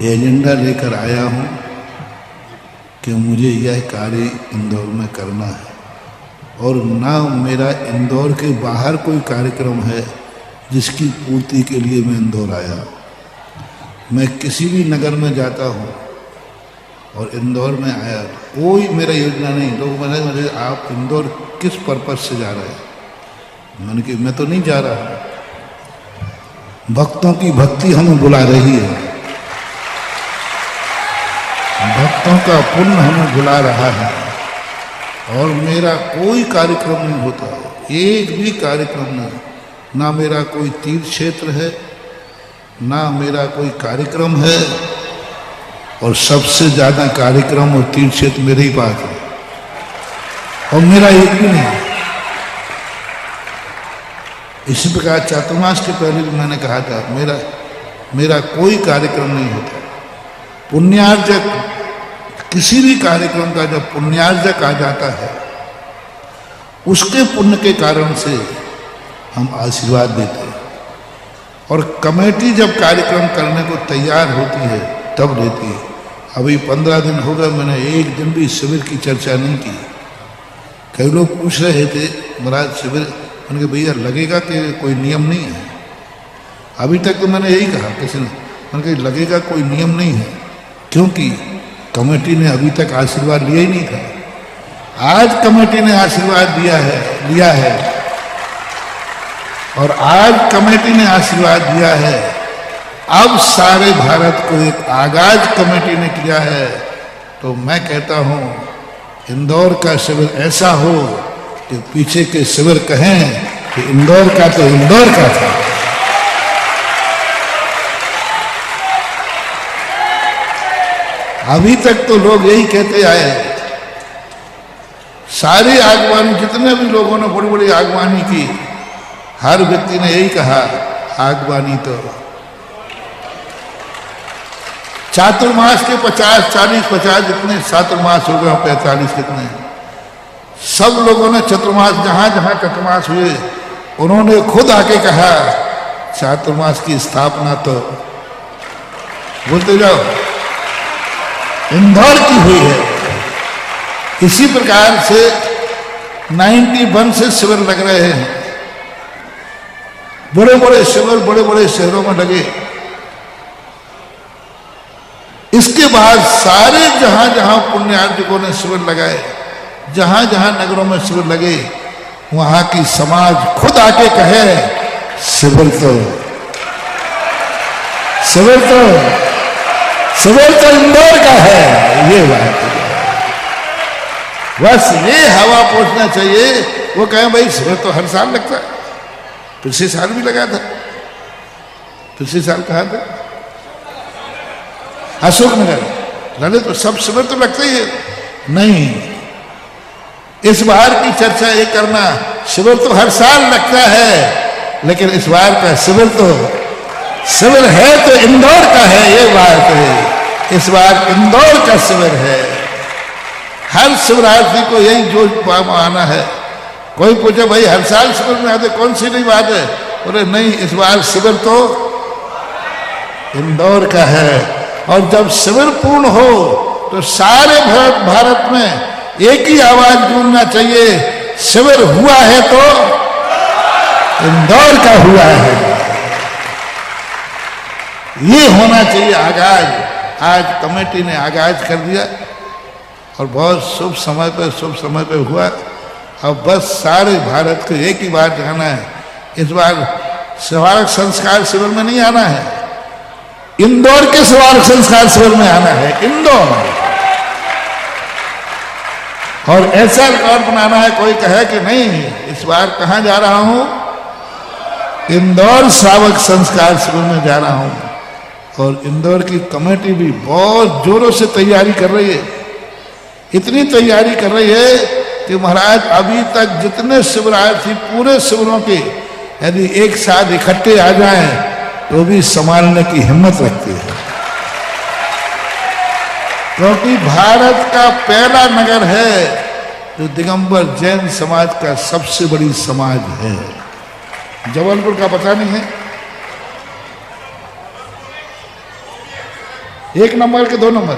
एजेंडा लेकर आया हूँ कि मुझे यह कार्य इंदौर में करना है और ना मेरा इंदौर के बाहर कोई कार्यक्रम है जिसकी पूर्ति के लिए मैं इंदौर आया। मैं किसी भी नगर में जाता हूँ और इंदौर में आया, कोई मेरा योजना नहीं। लोग मैंने आप इंदौर किस पर्पज से जा रहे हैं? मैंने कि मैं तो नहीं जा रहा हूँ, भक्तों की भक्ति हमें बुला रही है, भक्तों का पुण्य हमें बुला रहा है और मेरा कोई कार्यक्रम नहीं होता, एक भी कार्यक्रम नहीं। ना मेरा कोई तीर्थ क्षेत्र है, ना मेरा कोई कार्यक्रम है और सबसे ज्यादा कार्यक्रम और तीर्थ क्षेत्र मेरे ही पास है और मेरा एक भी नहीं। इसी प्रकार चातुर्मास के पहले भी मैंने कहा था मेरा कोई कार्यक्रम नहीं होता। पुण्यार्जक, किसी भी कार्यक्रम का जब पुण्यार्जक आ जाता है उसके पुण्य के कारण से हम आशीर्वाद देते हैं और कमेटी जब कार्यक्रम करने को तैयार होती है तब लेती है। अभी 15 दिन हो गए, मैंने एक दिन भी शिविर की चर्चा नहीं की। कई लोग पूछ रहे थे महाराज शिविर, मैंने कहा भैया लगेगा कि कोई नियम नहीं है। अभी तक तो मैंने यही कहा किसी ने, मैंने कहा लगेगा कोई नियम नहीं है, क्योंकि कमेटी ने अभी तक आशीर्वाद लिया ही नहीं था। आज कमेटी ने आशीर्वाद लिया है और आज कमेटी ने आशीर्वाद दिया है। अब सारे भारत को एक आगाज कमेटी ने किया है। तो मैं कहता हूं इंदौर का शिविर ऐसा हो कि पीछे के शिविर कहें कि इंदौर का तो इंदौर का था। अभी तक तो लोग यही कहते आए, सारी आगवानी, जितने भी लोगों ने बड़ी बड़ी आगवानी की, हर व्यक्ति ने यही कहा आगवानी तो चातुर्मास के 50 जितने चातुर्मास हो गए, 45 कितने, सब लोगों ने चतुर्मास, जहां जहां चतुर्मास हुए उन्होंने खुद आके कहा चातुर्मास की स्थापना तो बोलते जाओ इंदौर की हुई है। इसी प्रकार से 91 से शिविर लग रहे हैं, बड़े बड़े शिविर बड़े बड़े शहरों में लगे। इसके बाद सारे जहां जहां पुण्यार्जकों ने शिविर लगाए, जहां जहां नगरों में शिविर लगे, वहां की समाज खुद आके कहे शिविर तो इंदौर का है। ये बात बस ये हवा पहुंचना चाहिए। वो कहें भाई शिविर तो हर साल लगता है, पिछले साल भी लगा था। पिछले साल कहा था अशोक नगर ललित, तो सब शिविर तो लगते ही है। नहीं, इस बार की चर्चा ये करना, शिविर तो हर साल लगता है, लेकिन इस बार का शिविर है तो इंदौर का है, ये बात है। इस बार इंदौर का शिविर है। हर शिवरात्रि को यही जोश आना है। कोई पूछे भाई हर साल शिविर में आते, कौन सी नई बात है? बोले नहीं, इस बार शिविर तो इंदौर का है। और जब शिविर पूर्ण हो तो सारे भारत में एक ही आवाज गूंजना चाहिए, शिविर हुआ है तो इंदौर का हुआ है। ये होना चाहिए आगाज। आज कमेटी ने आगाज कर दिया और बहुत शुभ समय पे हुआ। अब बस सारे भारत को एक ही बात जाना है, इस बार स्मारक संस्कार शिविर में नहीं आना है, इंदौर के स्मारक संस्कार शिविर में आना है, इंदौर। और ऐसा रिकॉर्ड बनाना है, कोई कहे कि नहीं इस बार कहां जा रहा हूं, इंदौर श्रावक संस्कार शिविर में जा रहा हूं। और इंदौर की कमेटी भी बहुत जोरों से तैयारी कर रही है। इतनी तैयारी कर रही है कि महाराज अभी तक जितने शिवरात्रि पूरे शिविरों के यदि एक साथ इकट्ठे आ जाएं तो भी संभालने की हिम्मत रखती है, क्योंकि भारत का पहला नगर है जो दिगंबर जैन समाज का सबसे बड़ी समाज है। जबलपुर का पता नहीं है, 1 नंबर के 2 नंबर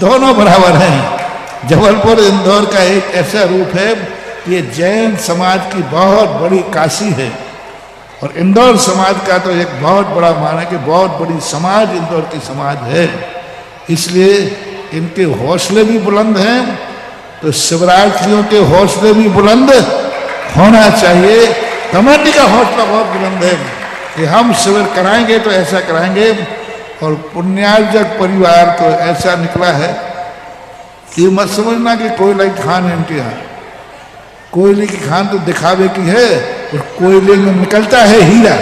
दोनों बराबर हैं। जबलपुर इंदौर का एक ऐसा रूप है कि ये जैन समाज की बहुत बड़ी काशी है, और इंदौर समाज का तो एक बहुत बड़ा मान है कि बहुत बड़ी समाज इंदौर की समाज है। इसलिए इनके हौसले भी बुलंद हैं, तो शिवरात्रियों के हौसले भी बुलंद होना चाहिए। कमेटी का हौसला बहुत बुलंद है कि हम शिविर कराएंगे तो ऐसा कराएंगे। और पुण्यार्जक परिवार तो ऐसा निकला है कि मत समझना कि कोयले की खान है इनके यहाँ। कोयले की खान तो दिखावे की है, और कोयले में निकलता है हीरा।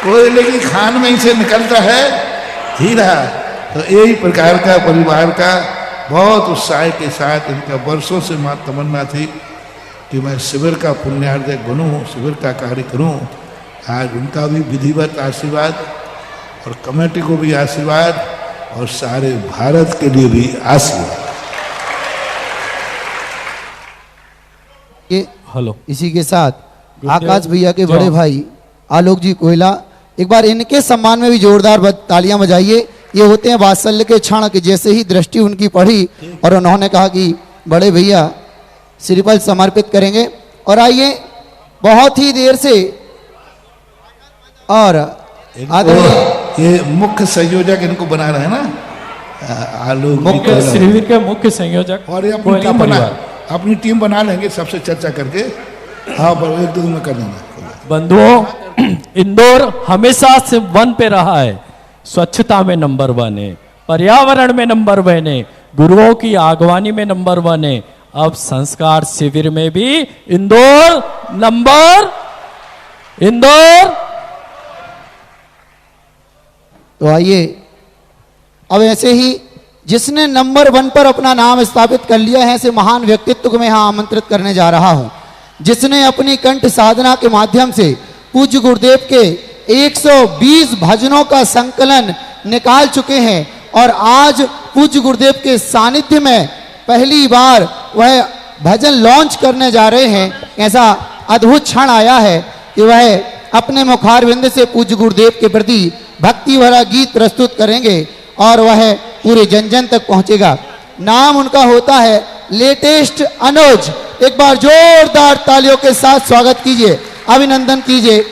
कोयले की खान में ही से निकलता है हीरा। तो यही प्रकार का परिवार का बहुत उत्साह के साथ इनका वर्षों से मां तमन्ना थी कि मैं शिविर का पुण्यार्जक बनूं, शिविर का कार्य करूं। आज उनका भी विधिवत आशीर्वाद, और कमेटी को भी आशीर्वाद, और सारे भारत के लिए भी आशीर्वाद। हेलो, इसी के साथ आकाश भैया के बड़े भाई आलोक जी कोयला, एक बार इनके सम्मान में भी जोरदार तालियां बजाइए। ये होते हैं वात्सल्य के क्षण कि जैसे ही दृष्टि उनकी पड़ी और उन्होंने कहा कि बड़े भैया श्रीफल समर्पित करेंगे। और आइए, बहुत ही देर से और ये मुख्य संयोजक इनको बना रहे हैं ना, आलोक मुख्य शिविर के मुख्य संयोजक, और ये अपनी टीम बना लेंगे सबसे चर्चा करके। हाँ, एक दो दिन में कर देंगे। बंधुओं, इंदौर हमेशा से 1 पे रहा है। स्वच्छता में नंबर 1 है, पर्यावरण में नंबर 1 है, गुरुओं की आगवानी में नंबर 1 है। अब संस्कार शिविर में भी इंदौर इंदौर। तो आइए, अब ऐसे ही जिसने नंबर 1 पर अपना नाम स्थापित कर लिया है, ऐसे महान व्यक्तित्व को मैं यहाँ आमंत्रित करने जा रहा हूँ, जिसने अपनी कंठ साधना के माध्यम से पूज्य गुरुदेव के 120 भजनों का संकलन निकाल चुके हैं। और आज पूज्य गुरुदेव के सानिध्य में पहली बार वह भजन लॉन्च करने जा रहे हैं। ऐसा अद्भुत क्षण आया है कि वह अपने मुखारविंद से पूज्य गुरुदेव के प्रति भक्ति भरा गीत प्रस्तुत करेंगे और वह पूरे जन जन तक पहुंचेगा। नाम उनका होता है लेटेस्ट अनुज। एक बार जोरदार तालियों के साथ स्वागत कीजिए, अभिनंदन कीजिए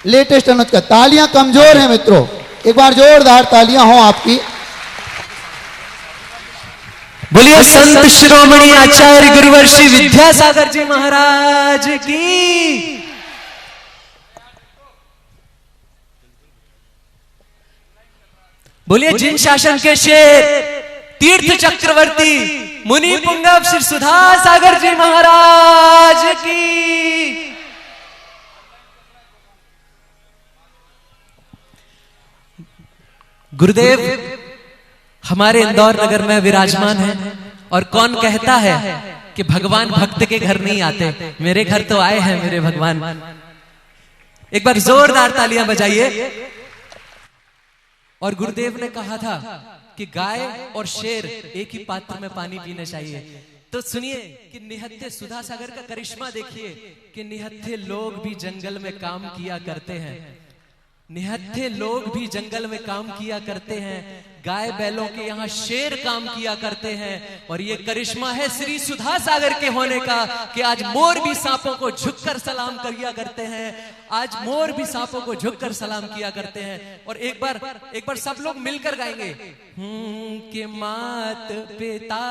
लेटेस्ट अनुज का। तालियां कमजोर हैं मित्रों, एक बार जोरदार तालियां हो आपकी। बोलिए संत शिरोमणि आचार्य गुरुवर श्री विद्यासागर जी महाराज की। बोलिए जिन शासन के शेर तीर्थ चक्रवर्ती मुनि पुंगव श्री सुधा सागर जी महाराज की। गुरुदेव हमारे इंदौर नगर में विराजमान है और कौन कहता है कि भगवान भक्त के घर नहीं आते। मेरे घर तो आए हैं मेरे भगवान। एक बार जोरदार तालियां बजाइए। और गुरुदेव ने कहा था कि गाय और शेर एक ही पात्र में पानी पीना चाहिए। तो सुनिए कि निहत्थे सुधा सागर का करिश्मा देखिए कि निहत्थे लोग भी जंगल में काम किया करते हैं। निहत्थे लोग भी जंगल में काम किया करते हैं। गाय बैलों के यहाँ शेर काम किया करते हैं। और ये करिश्मा है श्री सुधा सागर के होने का कि आज मोर भी सांपों को झुककर सलाम किया करते हैं। आज मोर भी सांपों को झुककर सलाम किया करते हैं। और एक बार सब लोग मिलकर गाएंगे कि मात पिता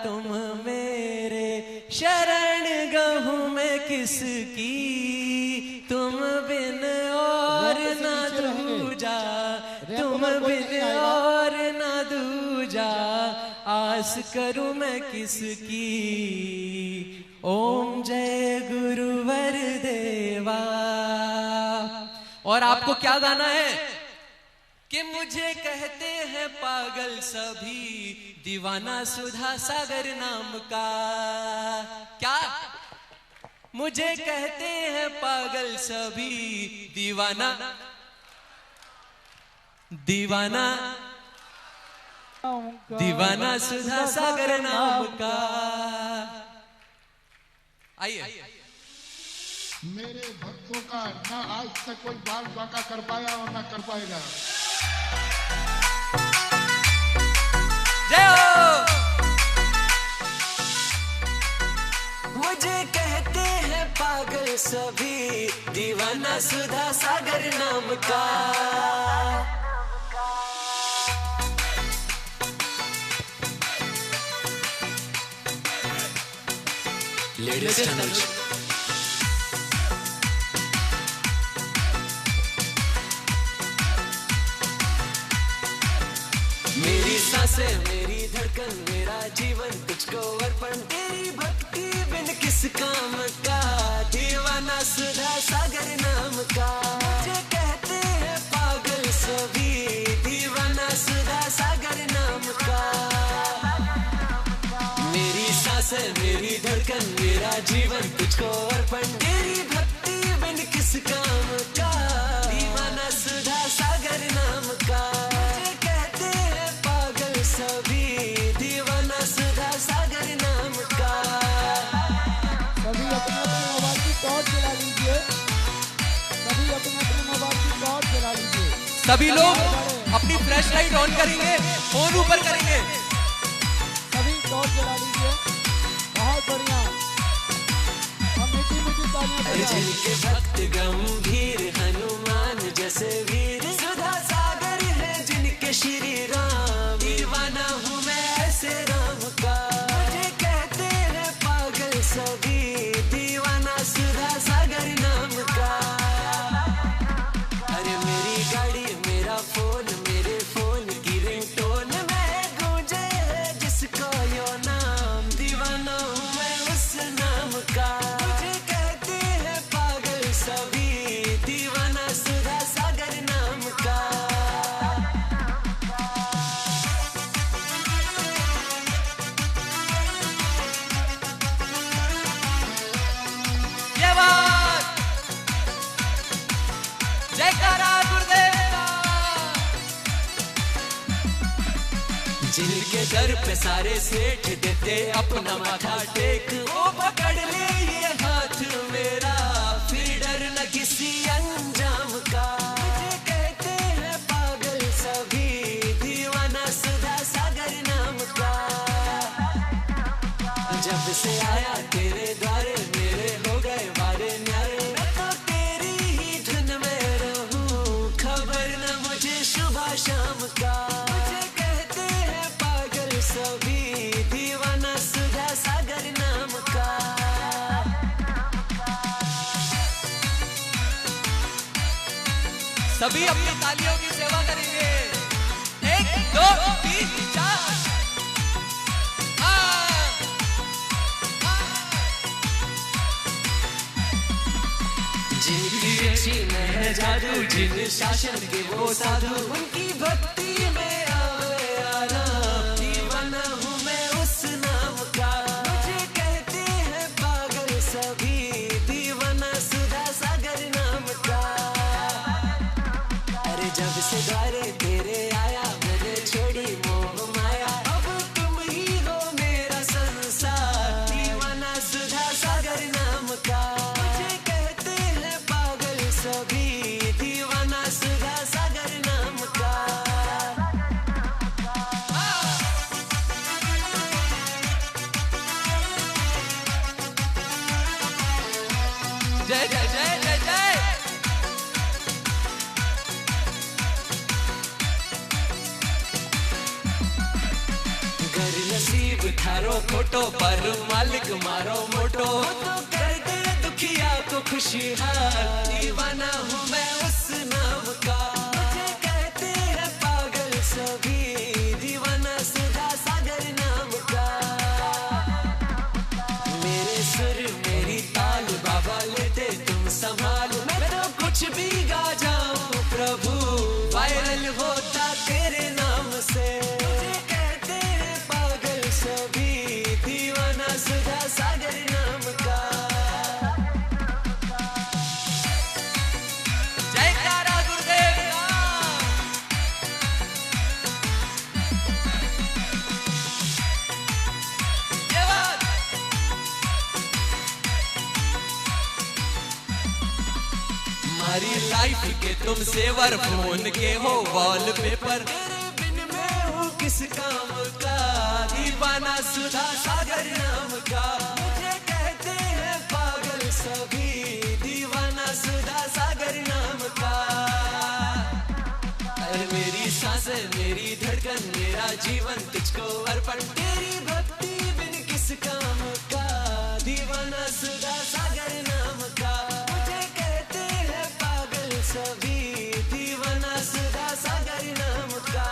तुम मेरे शरण गहूं में किसकी, तुम बिन और ना दूजा, तुम बिन और ना दूजा, आस करूं मैं किसकी। ओम जय गुरुवर देवा। और आपको क्या गाना है कि मुझे कहते हैं पागल सभी, दीवाना सुधा सागर नाम का। क्या मुझे कहते हैं पागल सभी, दीवाना दीवाना दीवाना सुधा सागर नाम का। आइए। मेरे भक्तों का ना आज तक कोई बाल बांका कर पाया और ना कर पाएगा। जय हो। मुझे कहते हैं पागल सभी, दीवाना सुधा सागर नाम का। लेडीज चैनल मेरी सांसें मेरी धड़कन मेरा जीवन तुझको अर्पण, तेरी भक्ति बिन किस काम का, दीवाना सुधा सागर नाम का। मुझे कहते हैं पागल सभी, दीवाना सुधा सागर नाम का। मेरी सांसें मेरी धड़कन मेरा जीवन तुझको अर्पण, तेरी भक्ति बिन किस काम का, दीवाना सुधा सागर नाम का। मुझे कहते हैं पागल सभी, दीवाना सुधा सागर नाम का। सभी अपने अपने मोबाइल की टॉर्च जला लीजिए। सभी अपने अपने मोबाइल की टॉर्च जला लीजिए। सभी लोग अपनी फ्लैश लाइट ऑन करेंगे, फोन ऊपर करेंगे। सभी टॉर्च जला लीजिए। बहुत बढ़िया। हम मीठी मीठी तालियां जिनके भक्त गंभीर हनुमान जैसे वीर, सुधा सागर है जिनके श्री राम, दीवाना हूँ मैं ऐसे राम का। मुझे कहते हैं पागल सभी, दीवाना सुधा सागर नाम का। अरे मेरी गाड़ी मेरा फोन, मेरे फोन की रिंगटोन में गूंजे है जिसको यो नाम, दीवाना हूँ मैं उस नाम का। मुझे कहते हैं पागल सभी, दीवाना सुधा सागर नाम का। ये बात जयकारा गुरुदेव का। जिनके दर पे सारे सेठ देते अपना माथा टेक, वो पकड़ ले ये हाथ मेरा, फिर डर न किसी अंजाम का। मुझे कहते हैं पागल सभी, दीवाना सुधा सागर नाम का। जब से आया तेरे द्वारे मेरे हो गए वारे न्यारे, मैं तो तेरी ही धुन में रहूं, खबर न मुझे सुबह शाम का। मुझे कहते हैं पागल सभी, दीवाना सुधा सागर नाम का। सभी अपनी तालियों की सेवा करेंगे। 1 2 3 4। हाँ। खुशी में है जादू, जिन शासन के वो साधु, उनकी भक्ति में आवे आराम। दीवाना हूँ मैं उस नाम का, मुझे कहते हैं पागल सभी, दीवाना सुधा सागर नाम का। अरे जब से द्वारे तेरे आया, मैंने छोड़ी मोह माया, अब तुम ही हो मेरा संसार। दीवाना सुधा सागर नाम का, मुझे कहते हैं पागल सभी, दीवाना सुधा सागर नाम का। जय जय जय जय जय। घर नसीब थारो खोटो, पर मालिक मारो मोटो, तो कर दे दुखिया को खुशहाल। दीवाना हूँ मैं उस नाम का, मुझे कहते हैं पागल सभी, दीवाना सुधा सागर नाम का। मेरे सुर मेरी ताल बाबा लेते तुम संभाल, मैं तो कुछ भी गा जाऊं प्रभु, वायरल होता तेरे नाम से। मुझे कहते हैं पागल सभी, दीवाना सुधा सागर नाम का। जयकारा गुरुदेव का। ये बात। हमारी लाइफ के तुम सेवर, फोन के हो वॉलपेपर, तेरे बिन मैं हूँ किस काम का। दीवाना सुधा सागर नाम का, मुझे कहते हैं पागल सभी, दीवाना सुधा सागर नाम का। अरे मेरी सांसें मेरी धड़कन, मेरा जीवन तुझको अर्पण, तेरी भक्ति बिन किस काम का। दीवाना सुधा सागर नाम का, मुझे कहते हैं पागल सभी, दीवाना सुधा सागर नाम का।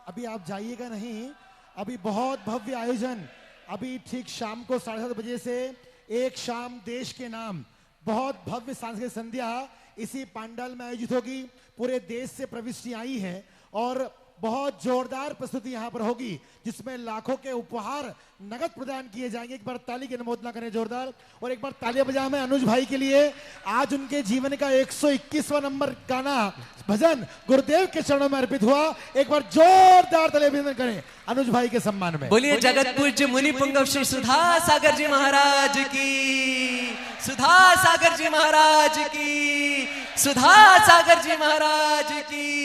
अभी आप जाइएगा नहीं, अभी बहुत भव्य आयोजन, अभी ठीक शाम को 7:30 बजे से एक शाम देश के नाम बहुत भव्य सांस्कृतिक संध्या इसी पंडाल में आयोजित होगी। पूरे देश से प्रविष्टियां आई हैं और बहुत जोरदार प्रस्तुति यहाँ पर होगी, जिसमें लाखों के उपहार नगद प्रदान किए जाएंगे। एक बार ताली की अनुमोदना करें जोरदार, और एक बार तालियां बजाएं अनुज भाई के लिए। आज उनके जीवन का 121वां नंबर गाना भजन गुरुदेव के चरणों में अर्पित हुआ। एक बार जोरदार ताली अभिनंदन करें अनुज भाई के सम्मान में। बोलिए जगत पूज्य मुनि पुंगव श्री सुधा सागर जी महाराज की, सुधा सागर जी महाराज की, सुधा सागर जी महाराज की।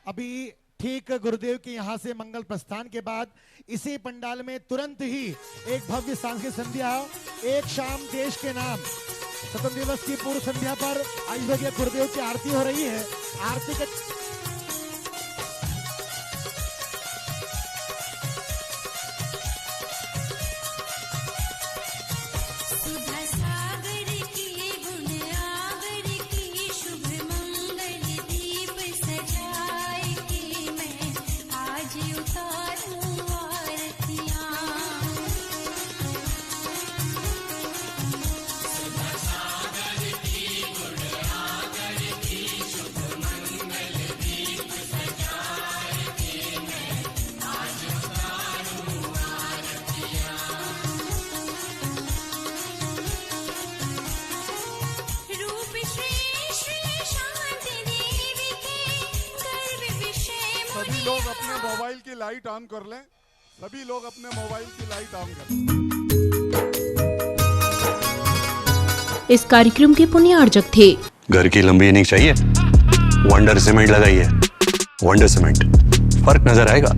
अभी ठीक गुरुदेव के यहाँ से मंगल प्रस्थान के बाद इसी पंडाल में तुरंत ही एक भव्य सांस्कृतिक संध्या, एक शाम देश के नाम, स्वतंत्र दिवस की पूर्व संध्या पर आज गुरुदेव की आरती हो रही है। आरती के सभी लोग अपने मोबाइल की लाइट ऑन कर लें, सभी लोग अपने मोबाइल की लाइट ऑन कर लें। इस कार्यक्रम के पुण्यार्जक थे घर की लंबी इनिंग चाहिए, वंडर सीमेंट लगाइए। वंडर सीमेंट, फर्क नजर आएगा।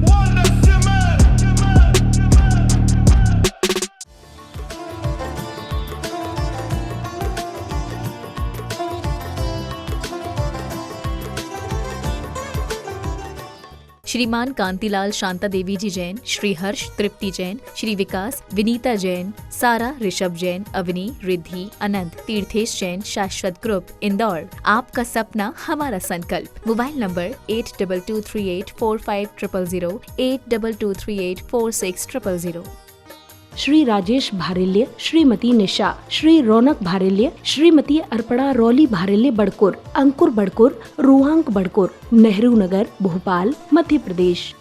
श्रीमान कांतिलाल शांता देवी जी जैन, श्री हर्ष तृप्ति जैन, श्री विकास विनीता जैन, सारा ऋषभ जैन, अवनी रिद्धि अनंत, तीर्थेश जैन, शाश्वत ग्रुप इंदौर। आपका सपना हमारा संकल्प। Mobile number 8223845000, 8223846000। श्री राजेश भारेल्य, श्रीमती निशा, श्री रौनक भारेल्य, श्रीमती अर्पणा रौली भारेल्य बड़कुर, अंकुर बड़कुर, रूहांक बड़कुर, नेहरू नगर, भोपाल, मध्य प्रदेश।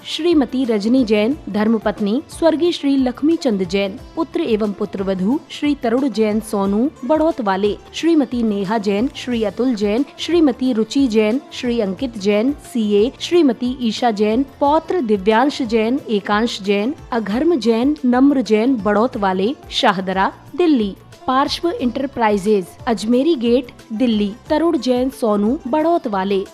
श्रीमती रजनी जैन, धर्मपत्नी स्वर्गीय श्री लक्ष्मी चंद जैन, पुत्र एवं पुत्रवधू श्री तरुण जैन सोनू, बड़ौत वाले। श्रीमती नेहा जैन, श्री अतुल जैन, श्रीमती रुचि जैन, श्री अंकित जैन, सीए, श्रीमती ईशा जैन, पौत्र दिव्यांश जैन, एकांश जैन, अघर्म जैन, नम्र जैन, बड़ौत वाले, शाहदरा, दिल्ली। पार्श्व इंटरप्राइजेज, अजमेरी गेट, दिल्ली, तरुण जैन सोनू, बड़ौत वाले।